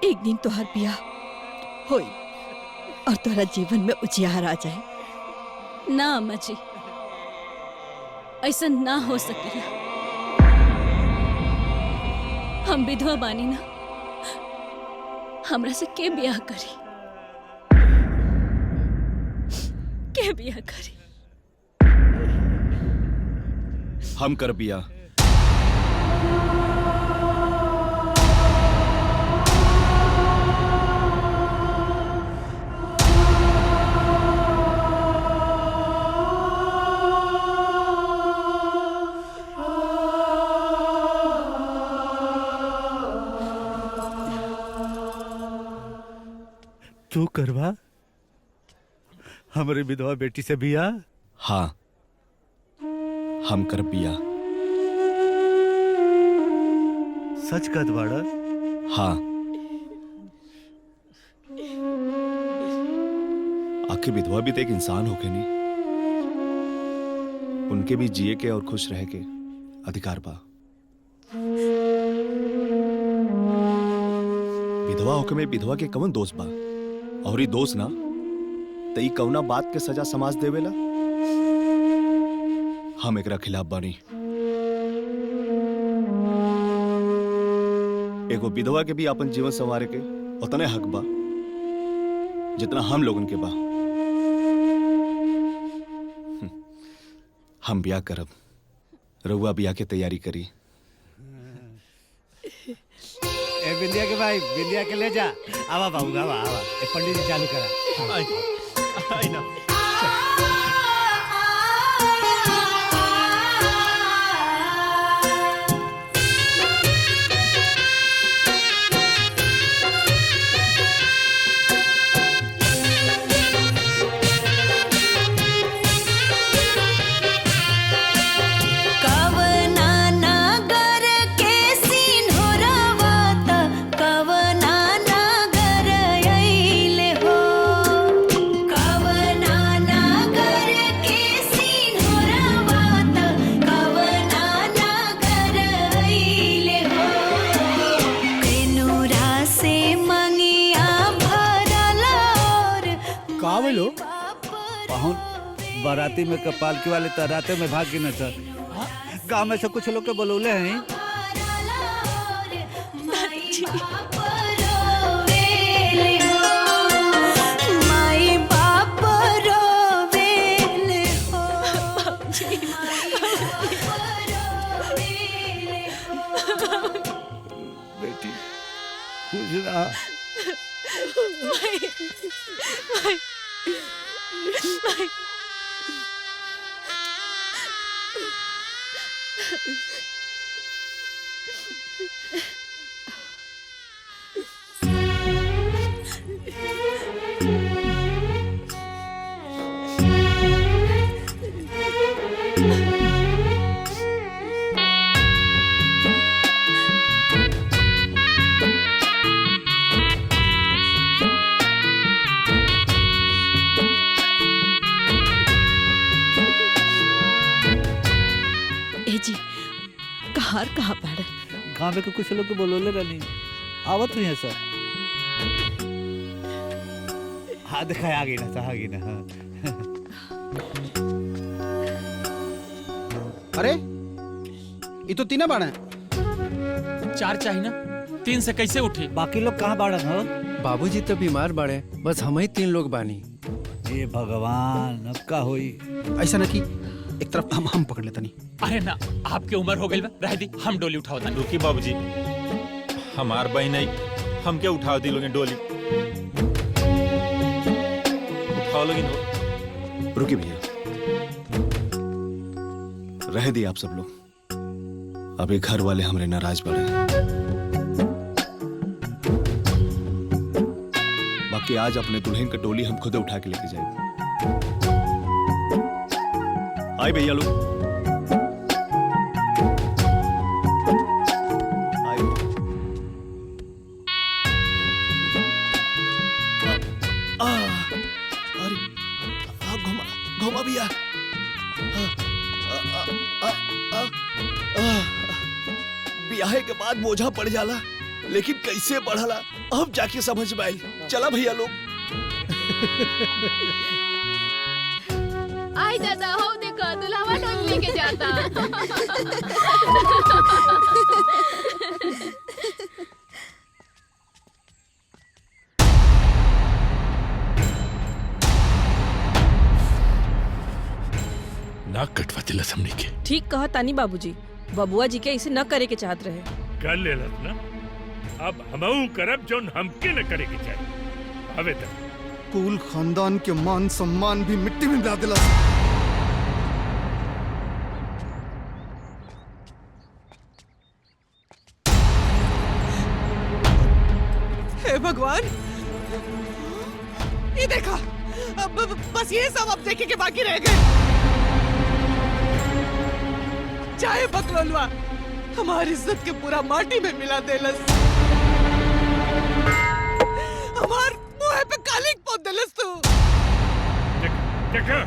एक दिन तोहर बियाह होई और तोहरा जीवन में उजियार आ जाए। ना अम्मा जी, ऐसा ना हो सकेला। हम विधवा बानी ना, हमरा से के बियाह करी, के बियाह करी। हम कर बिया। तू करवा हमारी विधवा बेटी से बिया? हाँ, हम कर बिया। सच कद बाड़ा? हाँ। आखिर विधवा भी तो एक इंसान हो के नहीं, उनके भी जिए के और खुश रह के अधिकार बा। विधवा होके में विधवा के कवन दोष बा, और ही दोष ना तो ई कौना बात के सजा समाज देवेला। हम एकरा खिलाफ बानी। एगो विधवा के भी अपन जीवन संवारे के उतने हक बा जितना हम लोगन के बा। हम ब्याह करब, रउआ ब्याह के तैयारी करी। ए बिंदिया के भाई, बिंदिया के ले जा। आवा बाबू, आवा आवा। ए पंडित जी चालू करा। आई ना। बाराती में कपालकी वाले तराते में भाग गिना था। गांव में से कुछ लोग के बोलौले हैं। बेटी खुश रहा। कहाँ पड़ा? गाँव में कुछ लोग के बोलोले रहनी आवत हुई है सर। हाँ देखा आ गई ना, आ गई ना। हाँ। अरे ये तो तीन बाड़ा है। 4 चाहिए ना, 3 से कैसे उठे? बाकी लोग कहाँ बाड़ा हो? बाबूजी तो बीमार बाड़े, बस हम ही 3 लोग बानी। ये भगवान, अब का होई? ऐसा ना कि एक तरफ हम पकड़ लेता नहीं। अरे ना, आपके उम्र हो गई बा, रह दी, हम डोली उठाओ। रुकी बाबूजी, हमार बहन नहीं, हम क्या उठाओ दी लोगे डोली? उठाओ लोगे। रुकी भैया, रह दी आप सब लोग। अभी घर वाले हमरे नाराज पड़े। बाकी आज अपने दुल्हन का डोली हम खुद उठा के लेके जाएंगे। आए भैया लोग। आए। अरे घुमा घुमा भैया। ब्याहे के बाद बोझा पड़ जाला, लेकिन कैसे बढ़ला अब जाके समझ में आइल। चला भैया लोग। आई दादा हो देखो दुल्हवा डोल लेके जाता। नाक कटवा दिला हमने के। ठीक कहा तानी बाबूजी, बबुआ जी के इसे न करे के चाहत रहे। कर ले ना, अब हमहू करब जोन हमके न करे के चाहिए। अबे तक कुल खानदान के मान सम्मान भी मिट्टी में मिला दिला। हे भगवान, ये देखा, अब बस ये सब अब देखे के बाकी रह गए। चाहे बकलोलवा हमारी इज्जत के पूरा माटी में मिला देलस, हमार मुंह पे कालिक पोत देलस तू। देखा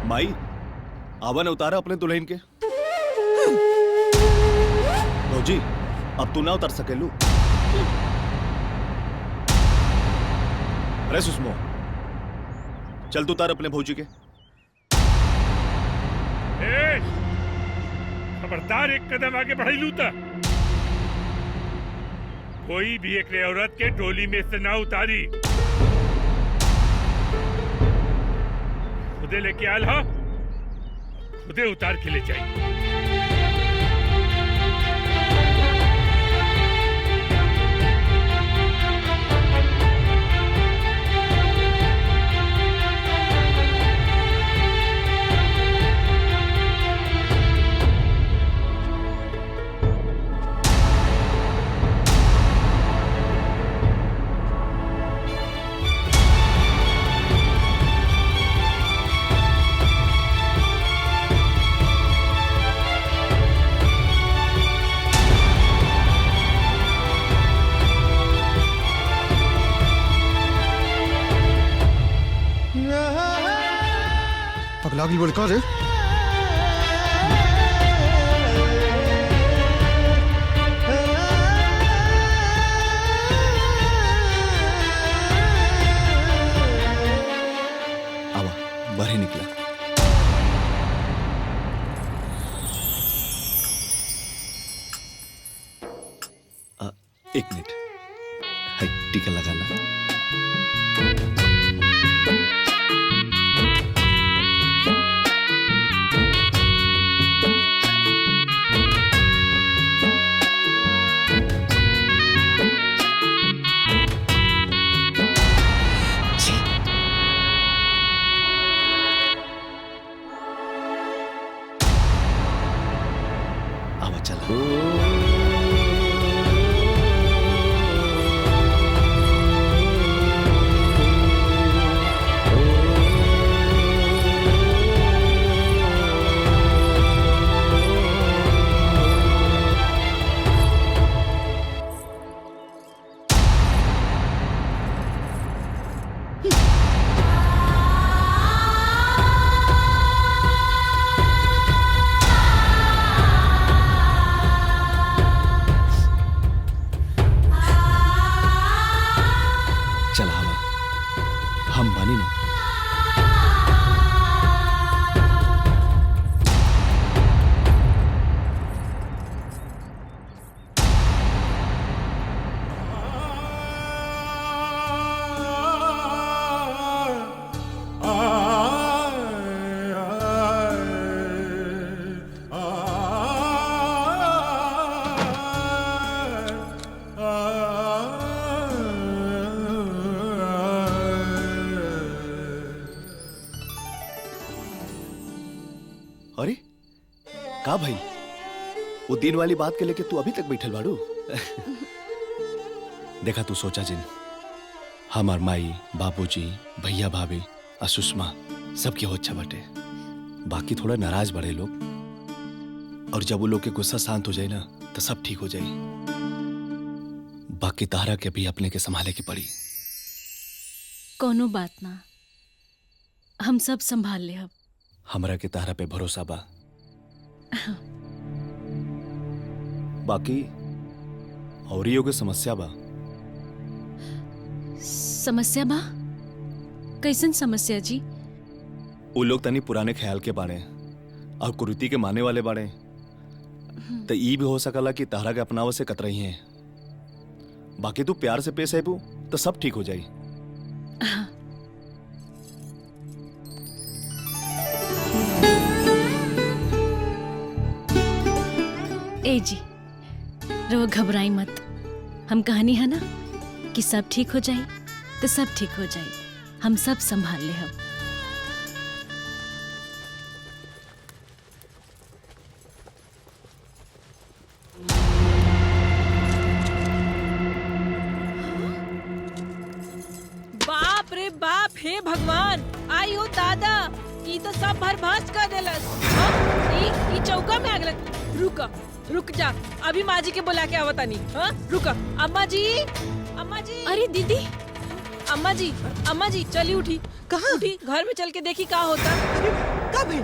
माई, आवा ने उतारा अपने दुल्हन के। भौजी, अब तू ना उतर सकेलू। अरे सुषमो, चल तू उतार अपने भौजी के। खबरदार, एक कदम आगे बढ़ी लूता। कोई भी एक औरत के डोली में से ना उतारी। खुदे लेके आल हो, खुदे उतार के ले जाइए। पगला गई बोल रे। आवा, बाहर निकला। एक मिनट, हाय टीका लगाना। आवा चला। चला हवा, हम बानी ना। अरे का भाई, वो दिन वाली बात के लेके तू अभी तक बैठल बाड़ू? देखा, तू सोचा जिन, हमार माई बाबूजी भैया भाभी और सुषमा सबके हो अच्छा बटे। बाकी थोड़ा नाराज बड़े लोग, और जब वो लोग के गुस्सा शांत हो जाए ना तो सब ठीक हो जाए। बाकी तारा के भी अपने के संभाले की पड़ी। कोनो बात ना, हम सब संभाल ले। अब हमरा के तारा पे भरोसा बा। बाकी और ही के समस्या बा। समस्या बा? कैसन समस्या जी? वो लोग तनी पुराने ख्याल के बारे और कुरीति के माने वाले बारे, तो ई भी हो सकला कि तारा के अपनाव से कतरही हैं। बाकी तू प्यार से पेश है तो सब ठीक हो जाई। ए जी, रो घबराई मत। हम कहानी है ना कि सब ठीक हो जाए तो सब ठीक हो जाए। हम सब संभाल ले। हम बाप रे बाप, हे भगवान, आई हो दादा, ई तो सब भरभास कर देलस। ई चौका में आग लग। रुक जा, अभी माँ जी के बुला के आवतानी। हाँ रुक। अम्मा जी, अम्मा जी। अरे दीदी। अम्मा जी चली उठी। कहाँ उठी? घर में चल के देखी का होता। का भाई?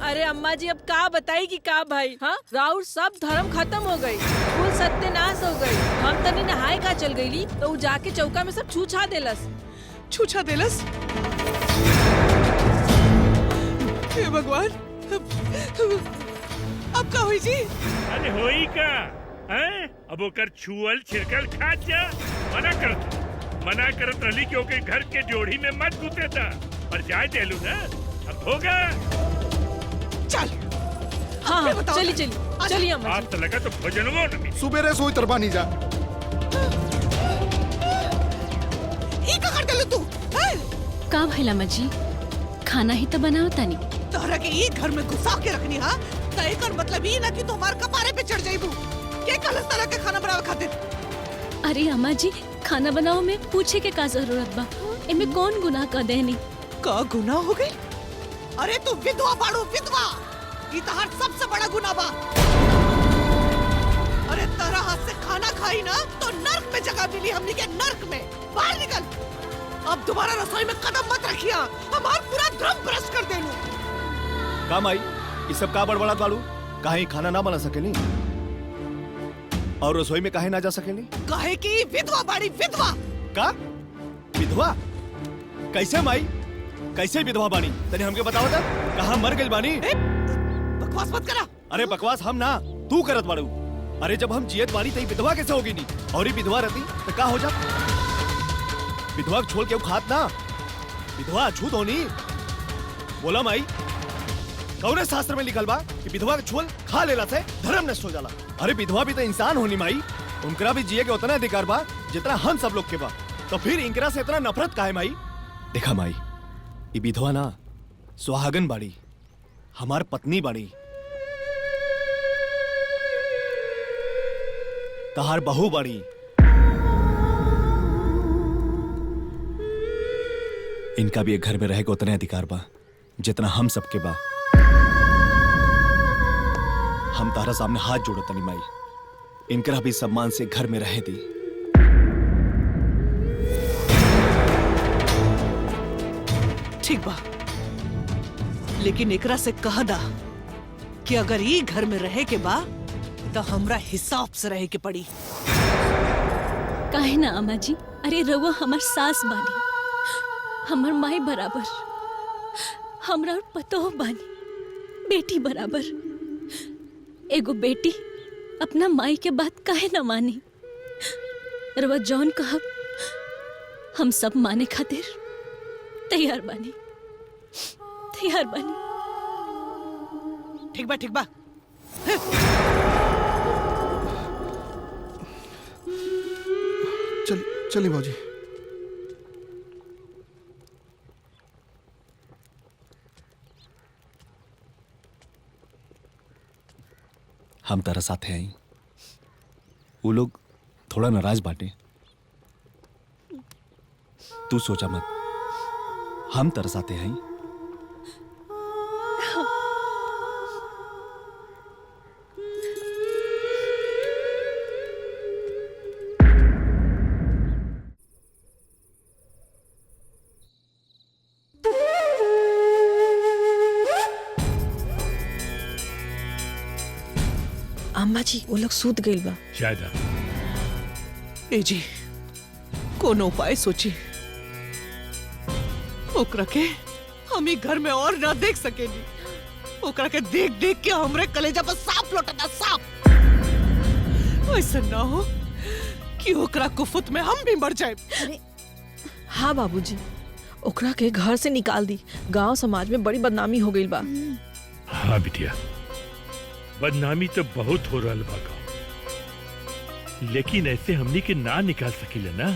अरे अम्मा जी, अब का बताई कि का भाई। हाँ, राउर सब धर्म खत्म हो गई, कुल सत्यानाश हो गई। हम तनी नहाए का चल गईली तो जाके चौका में सब छूछा देलस। छूछा देलस? हे भगवान, अब का हुई जी? अरे होई का? हैं? अब ओकर छुअल छिड़कल खा जा। मना करत रही क्योंकि घर के जोड़ी में मत घुसे था, पर जाए देलू ना, अब होगा। चल। हाँ चली अम्मा। आप तो लगा तो भोजनवो न मिली। सुबेरे सोई तरबा नहीं जा। ई का कर देलू तू? का भइला अम्मा जी? खाना ही तो बनाओ तानी। तोहरा के ई घर में घुसा के रखनी हा, तो एकर मतलब ई ना कि तू हमार कपारे पे चढ़ जाइबू। के कलस तरह के खाना बनावे खातिर? अरे अम्मा जी, खाना बनाओ में पूछे के का जरूरत बा? इनमें कौन गुनाह कर देनी? का गुनाह हो गई? अरे तू विधवा बाड़ू, विधवा। ई तहार सबसे बड़ा गुनाह बा। अरे तेरा हाथ से खाना खाई ना तो नर्क में जगह मिली, हमनी के नर्क में। बाहर निकल। अब दोबारा रसोई में कदम मत रखिया, हमार पूरा धर्म भ्रष्ट कर देलू। का माई, ये सब का बड़बड़ा बाड़ू? काहे खाना ना बना सकेली और रसोई में काहे ना जा सकेली? काहे की विधवा बाड़ी, विधवा। का विधवा? कैसे माई, कैसे विधवा बानी? तने हमके बताओ था, कहाँ मर गई बानी? बकवास मत करा। अरे बकवास हम ना, तू करत बाड़ू। अरे जब हम जियत बानी तो विधवा कैसे होगी? नहीं और ये विधवा रहती तो का हो जा? विधवा छोड़ के खात ना, विधवा अछूत होनी। बोला माई, कौने शास्त्र में लिखल बा कि विधवा के छोल खा लेला से धर्म नष्ट हो जाला? अरे विधवा भी तो इंसान होनी माई, उनकरा भी जिए के उतना अधिकार बा जितना हम सब लोग के बा। तो फिर इनकरा से इतना नफरत काहे माई? देखा माई, ये विधवा ना सुहागन बाड़ी, हमार पत्नी बाड़ी, तहार बहू बाड़ी। इनका भी एक घर में रहे के उतने अधिकार बा जितना हम सबके बा। हम तारा सामने हाथ जोड़ो तनी माई, इनकरा भी सम्मान से घर में रहे दी। ठीक बा, लेकिन एकरा से कह दा कि अगर ये घर में रहे के बा तो हमरा हिसाब से रहे के पड़ी। काहे ना अम्मा जी? अरे रउआ हमार सास बानी, हमर माई बराबर, हमरा और पतोह बानी, बेटी बराबर। एगो बेटी अपना माई के बात काहे ना मानी? रउआ जौन कहब हम सब माने खातिर तैयार बानी, तैयार बानी। ठीक बा, ठीक बा। चलिए भाजी। हम तारा साथे आई, वो लोग थोड़ा नाराज बाटे। तू सोचा मत, हम तरसाते हैं। अम्मा जी वो लोग सूत गइल बा। शायद ए जी कोनो उपाय सोची, ओकरा के हम ही घर में और ना देख सकेनी। ओकरा के देख देख के हमरे कलेजा पर सांप लौटता, सांप। ऐसा ना हो कि ओकरा कुफुत में हम भी मर जाए। हाँ बाबूजी, ओकरा के घर से निकाल दी। गांव समाज में बड़ी बदनामी हो गई बा। हाँ बिटिया, बदनामी तो बहुत हो रहा बा गाँव, लेकिन ऐसे हमनी के ना निकाल सकीले ना।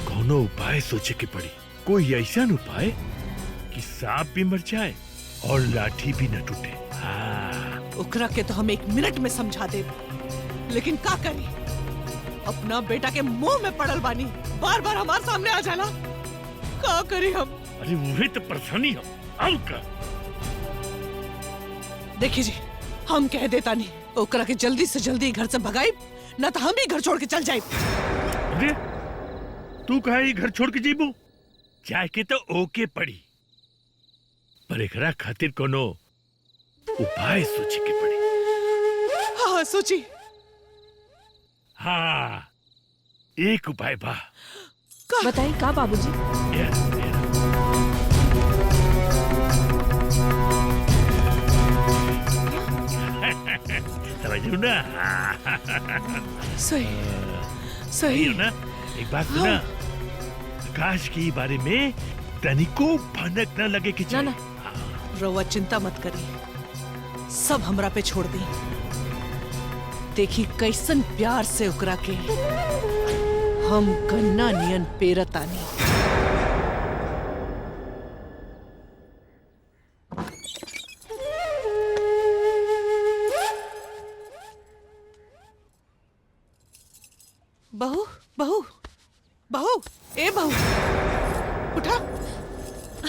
कोनो उपाय सोचे के पड़ी, कोई ऐसा उपाय कि सांप भी मर जाए और लाठी भी न टूटे। हाँ। ओकरा के तो हम 1 मिनट में समझा दे, लेकिन का करी, अपना बेटा के मुंह में पड़ल बानी, बार बार हमारे सामने आ जाला। का करी हम? अरे वही तो परेशानी है। अब का देखिए जी, हम कह देता नहीं, ओकरा के जल्दी से जल्दी घर से भगाई, न तो हम ही घर छोड़ के चल जाए। अरे तू कहा घर छोड़ के जीबू? जाके तो ओके पड़ी, पर एकरा खातिर कोनो उपाय सोचे के पड़ी। हाँ सोची। हाँ, एक उपाय बा। बताइए का बाबूजी? समझू ना? सही सही हो ना? एक बात सुना, आकाश के बारे में तनिको भनक न लगे कि ना रउआ चिंता मत करी, सब हमरा पे छोड़ दी। देखी कैसन प्यार से ओकरा के हम गन्ना नियन पेरतानी। बहू बहू बहू, ए बहू उठा।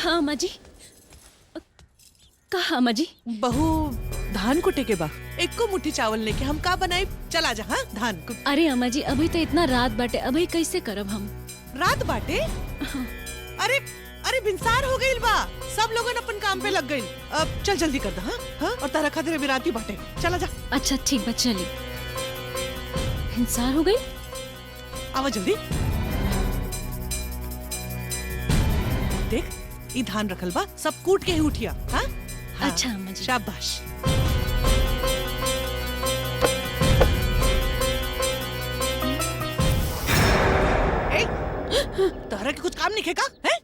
हाँ अम्मा जी। कहा अम्मा जी? बहू धान कुटे के बा, एक को मुट्ठी चावल लेके हम का बनाए, चला जा। हाँ धान कुट। अरे अम्मा जी अभी तो इतना रात बाटे, अभी कैसे करब हम? रात बाटे? अरे अरे बिनसार हो गई बा, सब लोगन अपन काम पे लग गई। अब चल जल्दी कर दा। हाँ हाँ, और तारा खातिर अभी रात ही बाटे, चला जा। अच्छा ठीक बा, चली। इंसार हो गई, आवा जल्दी। देख ई धान रखल बा, सब कूट के ही उठिया। हाँ हाँ। अच्छा अम्मा जी। शाबाश। तोहरा के कुछ काम नहीं खेगा है?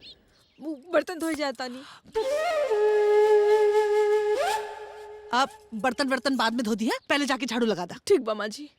बर्तन धोए जाता नहीं। अब बर्तन बाद में धो दिया, पहले जाके झाड़ू लगा दा। ठीक बा माँ जी।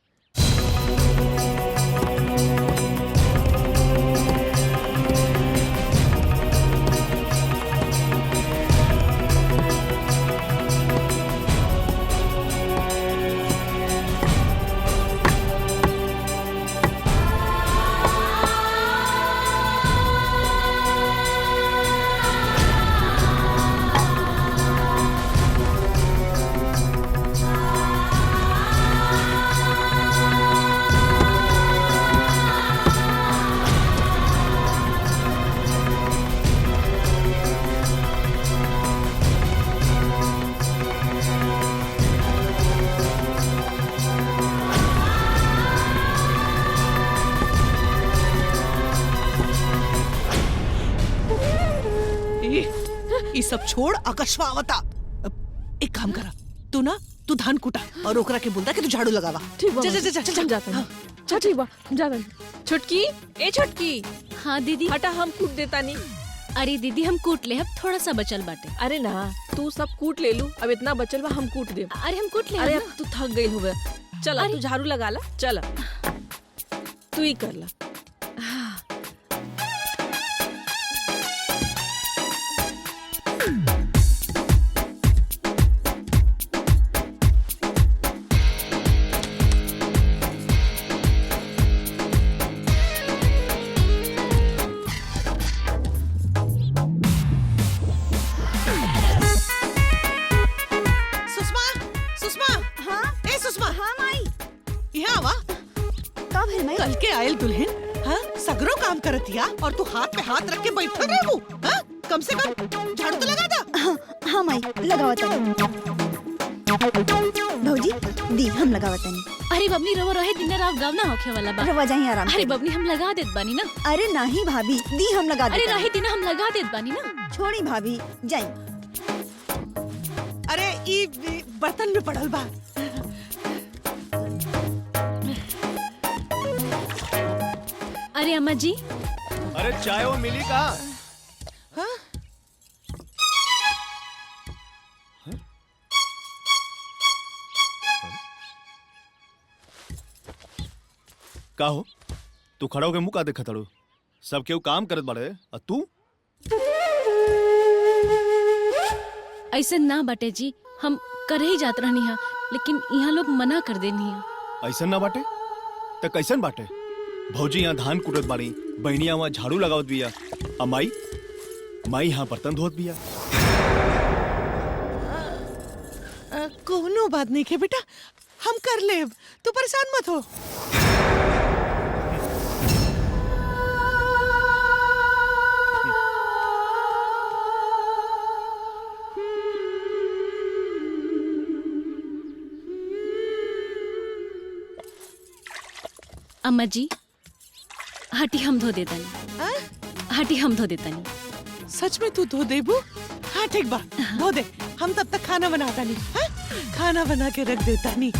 ये सब छोड़, आकाशवा आवता। एक काम करा, तू धान कुटा और ओकरा के बोलता कि तू झाड़ू लगावा। ठीक बा। चल जाता है। चल ठीक बा, जाता है। छुटकी, ए छुटकी। हाँ दीदी। हटा, हम कूट देता नहीं। अरे दीदी हम कूट ले, अब थोड़ा सा बचल बाटे। अरे ना, तू सब कूट ले लू, अब इतना बचल बा हम कूट दे। अरे हम कूट ले। अरे अब तू थक गई हुए, चला तू झाड़ू लगा ला, चला तू ही कर ला। कल के आयल दुल्हन हाँ सगरो काम करतिया और तू हाथ पे हाथ रख के बैठल रहू हाँ कम से कम झाड़ू तो लगा दा। हाँ माई लगावत भौजी दी हम लगावत नहीं। अरे बबनी रहो रहे दिन रात गावना होखे वाला बा। रवा जाई आराम अरे बबनी हम लगा देत बानी ना। अरे नहीं भाभी दी हम लगा अरे रहे दिन हम लगा देत बानी ना। छोड़ी भाभी जाई। अरे ई बर्तन में पड़ल बा। अरे अम्मा जी। अरे चाय वो मिली का? हाँ? का हो तू खड़ा होके मुंह का देखत हड़ो? सब केहू काम करत बाड़े और तू? ऐसे ना बाटे जी हम कर ही जात रहनी हा लेकिन यहाँ लोग मना कर देनी हा। ऐसन ना बाटे तो कैसन बाटे? भौजी यहाँ धान कुटत बाड़ी, बहनिया वहाँ झाड़ू लगावत बिया, और माई यहाँ बर्तन धोत बिया। कोनो बात नहीं के बेटा हम कर ले तू परेशान मत हो। अम्मा जी हटी हम धो देतानी। हटी हम धो देतानी। सच में तू धो देबू? हाँ ठीक बा धो दे हम तब तक खाना बनाता नहीं। हाँ? खाना बना के रख देता नहीं।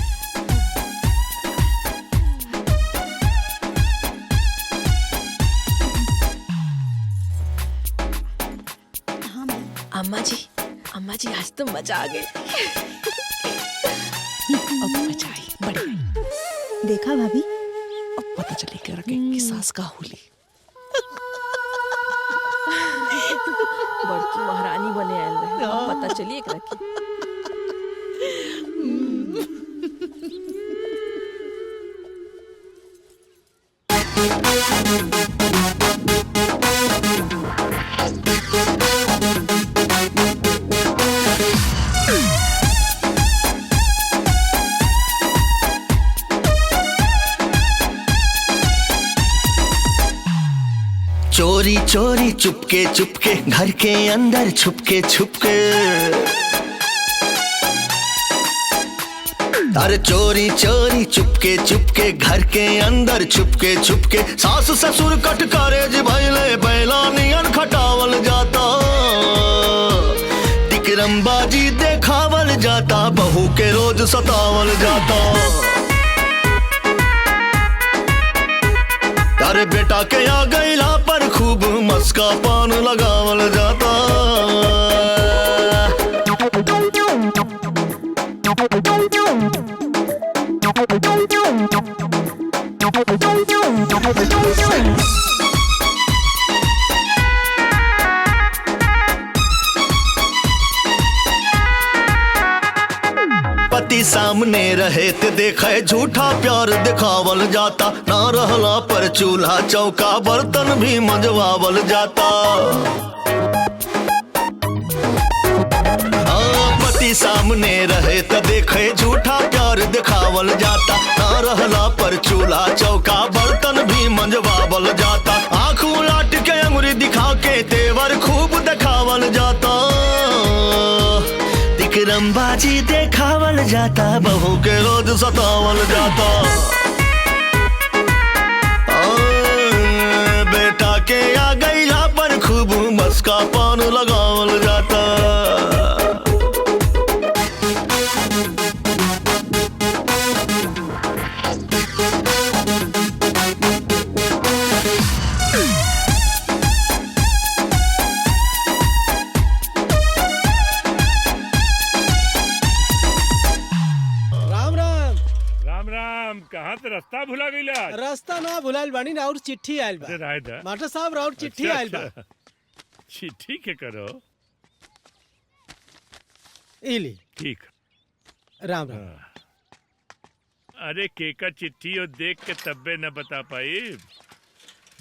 अम्मा जी आज तो मजा आ गई। अब मजा आई बढ़िया। देखा भाभी अब पता चलेगा रखे कि सास का होली। बड़की महारानी बने आयल रहे पता चलिए एकरा की। चोरी चोरी चुपके चुपके घर के अंदर छुपके छुपके, अरे चोरी चोरी चुपके चुपके घर के अंदर छुपके छुपके, सास ससुर कट कारेज भैले बैला नियन खटावल जाता, टिकरमबाजी देखावल जाता, बहू के रोज सतावल जाता। अरे बेटा के आ गईला पर खूब मस्का पान लगावल जाता। पति सामने रहे ते देखे झूठा प्यार दिखावल जाता, ना रहला पर चूल्हा चौका बर्तन भी मंजवावल जाता। पति सामने रहे ते देखे झूठा प्यार दिखावल जाता, ना रहला पर चूल्हा चौका बर्तन भी मंजवावल जाता। आँख उलाट के अंगुरी दिखा के तेवर खूब दिखावल जाता, टिकरमबाजी देखावल जाता, बहू के रोज सतावल जाता। बेटा के आ गईला पर खूब मस्का पान लगावल जाता। कहाँ से रास्ता भुला गईला? रास्ता ना भुलाइल बानी ना और चिट्ठी आइल बा। मास्टर साहब राउर चिट्ठी आइल बा। चिट्ठी के करो इली ठीक राम राम। अरे केका चिट्ठी और देख के तब्बे न बता पाई,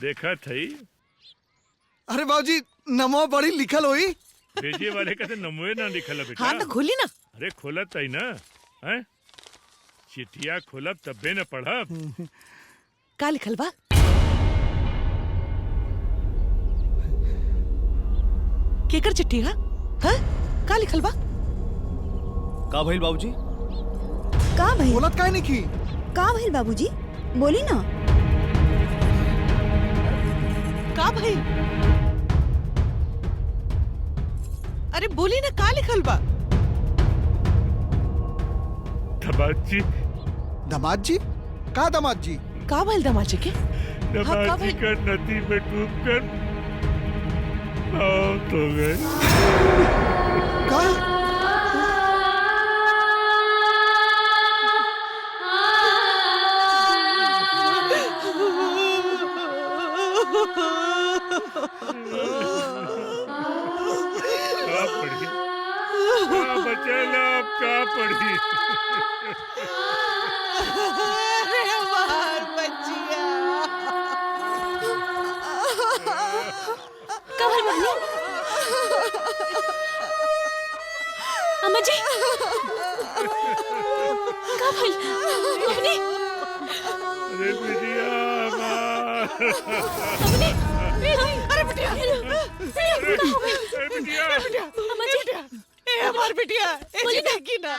देखा थई। अरे बाबूजी नमो बड़ी लिखल होई। भेजे वाले का तो नमोए ना लिखल है बेटा। हाँ तो खोली ना। अरे खोलत है ना, हैं? चिट्ठिया खोलब तब्बे न पढ़ब। का लिखल बा? केकर चिट्ठी है? हाँ? का लिखल बा? का भइल बाबूजी? का भइल? बोलत काहे नहीं की? का भइल बाबूजी? बोली ना। का भइल? अरे बोली ना, का लिखल बा? दामाद जी। दामाद जी? का दामाद जी? का भइल दामाद जी के? दामाद जी का नदी में डूबकर मौत हो गई। का? का पढ़ी? का बचेला अब का पढ़ी? अरे हमार बच्चिया। कमल मम्मी, अम्मा जी, कमल मम्मी, अरे बिटिया मम्मी, अरे बिटिया, बिटिया, अम्मा जी, ए हमार बिटिया, बोली ना। देखी ना।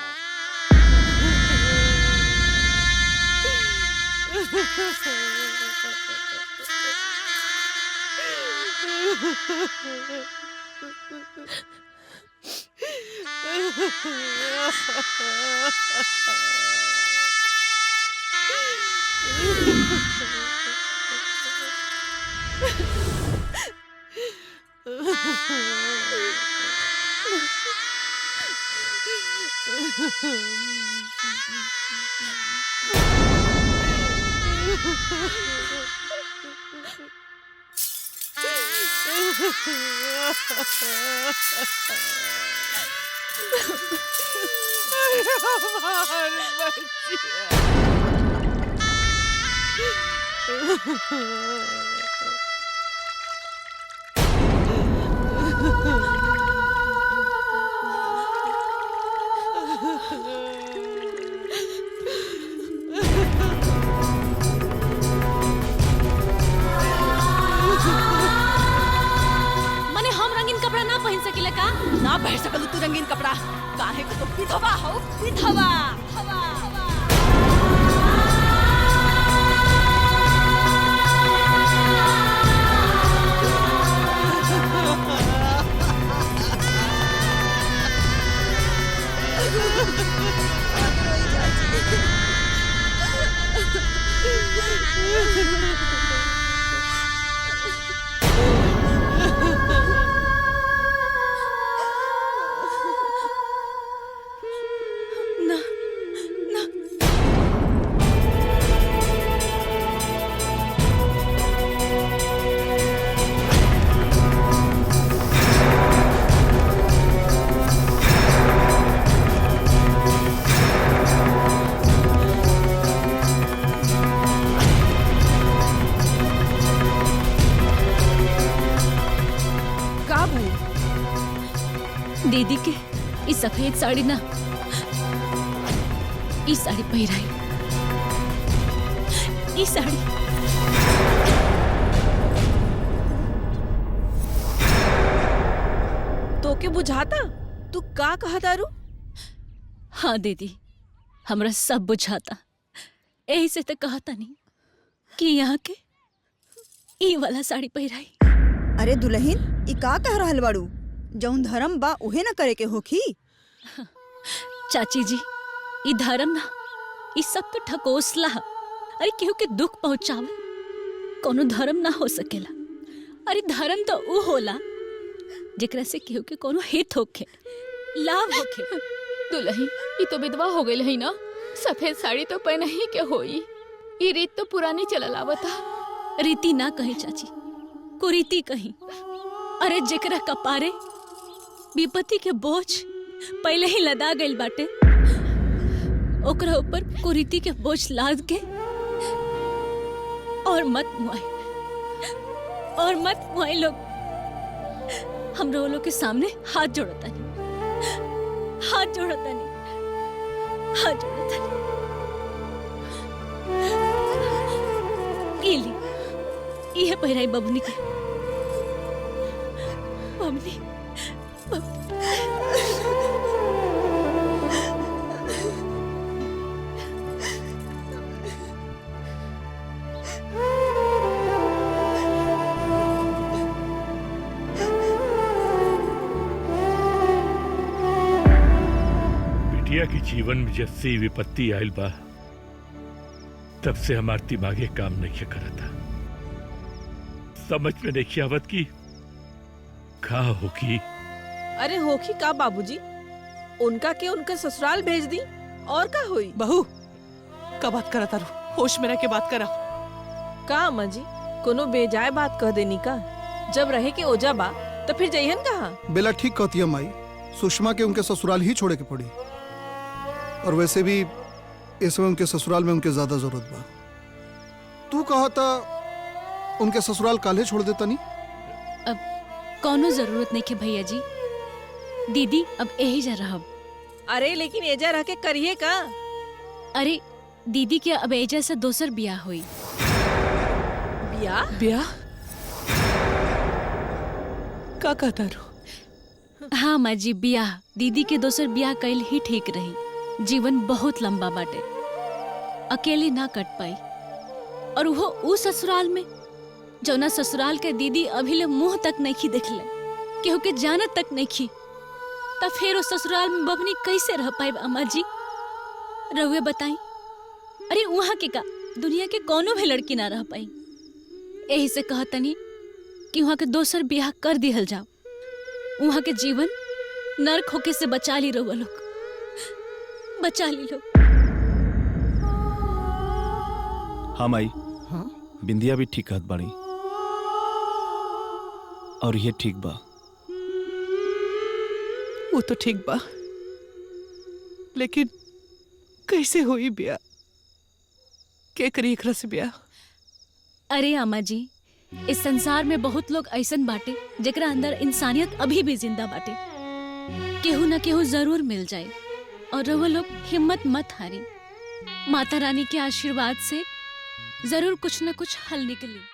मने हम रंगीन कपड़ा ना पहन सकिले का? ना पहन सकलू तू रंगीन कपड़ा, काहे को तो विधवा हो, विधवा। दीदी के ई सफेद साड़ी ना, ई साड़ी पहिराई, ई साड़ी। तो के बुझाता तू का कहा दारू? हाँ दीदी, हमरा सब बुझाता, यही से तो कहता नहीं कि यहाँ के ई वाला साड़ी पहिराई। अरे दुल्हन, ई का कह रहल बाड़ू? जौन धर्म बा उहे न करे के होखी। चाची जी, ई धर्म ना, ई सब तो ठकोसला। अरे केहू के दुख पहुंचावे कोनो धर्म ना हो सकेला। अरे धर्म तो ऊ होला जेकरा से केहू के कोनो हित होखे, लाभ होखे। दुल्हन, ई तो विधवा हो गई है ना, सफेद साड़ी तो पहना ही के होई। ई रीत तो पुरानी चलल आवता। रीति ना कही चाची, कुरीति कही। अरे जेकरा कपारे विपत्ति के बोझ पहले ही लदा गइल बाटे, ओकरा ऊपर कुरीति के बोझ लाद के और मत मुआई लोग। हम लोग के सामने हाथ जोड़तानी। ये पहिराई बबनी के। बबनी बिटिया के जीवन में जब से विपत्ति आयल बा तब से हमार दिमागे काम नहीं करता। समझ में नहीं आवत की का होगी। अरे होखी का बाबूजी, उनका के उनका ससुराल भेज दी और का हुई। बहू का बात करा तारू, होश में रह के बात करा। का अम्मा जी, कोनो बेजाय बात कह देनी का? जब रहे के ओजा बा तो फिर जइहन कहाँ? बेला ठीक कहती है माई, सुषमा के उनके ससुराल ही छोड़े के पड़ी। और वैसे भी इस समय उनके ससुराल में उनके ज्यादा जरूरत बा। तू कहा था उनके ससुराल काले छोड़ देता नहीं? अब कौनो जरूरत नहीं के भैया जी, दीदी अब यही जा रहब। अरे लेकिन एजा रह के करिए का? अरे दीदी के अब एजा से दोसर बियाह हुई। बियाह? बियाह? का कहता रू? हाँ माँ जी, बियाह। दीदी के दोसर बियाह कैल ही ठीक रही। जीवन बहुत लंबा बाटे, अकेले ना कट पाई। और वो उ ससुराल में जौना ससुराल के दीदी अभी ले मुंह तक नहीं देखले, केहू के जानत तक नहीं। तब फिर उस ससुराल में बबनी कैसे रह पाई अम्मा जी? रहुए बताई। अरे वहाँ के का दुनिया के कोनो भी लड़की ना रह पाई। यही से कहतनी कि वहाँ के दोसर बियाह कर दिहल जाओ। वहाँ के जीवन नर्क होके से बचा ली रहुआ लोग, बचा ली लो। हाँ माई, बिंदिया भी ठीक कहत बाड़ी और ये ठीक बा। वो तो ठीक बा, लेकिन कैसे हुई बिया? के करी एकरा से बिया? अरे अम्मा जी, इस संसार में बहुत लोग ऐसन बाटे जेकरा अंदर इंसानियत अभी भी जिंदा बाटे। केहू न केहू जरूर मिल जाए। और रहुआ लोग हिम्मत मत हारी। माता रानी के आशीर्वाद से जरूर कुछ न कुछ हल निकले।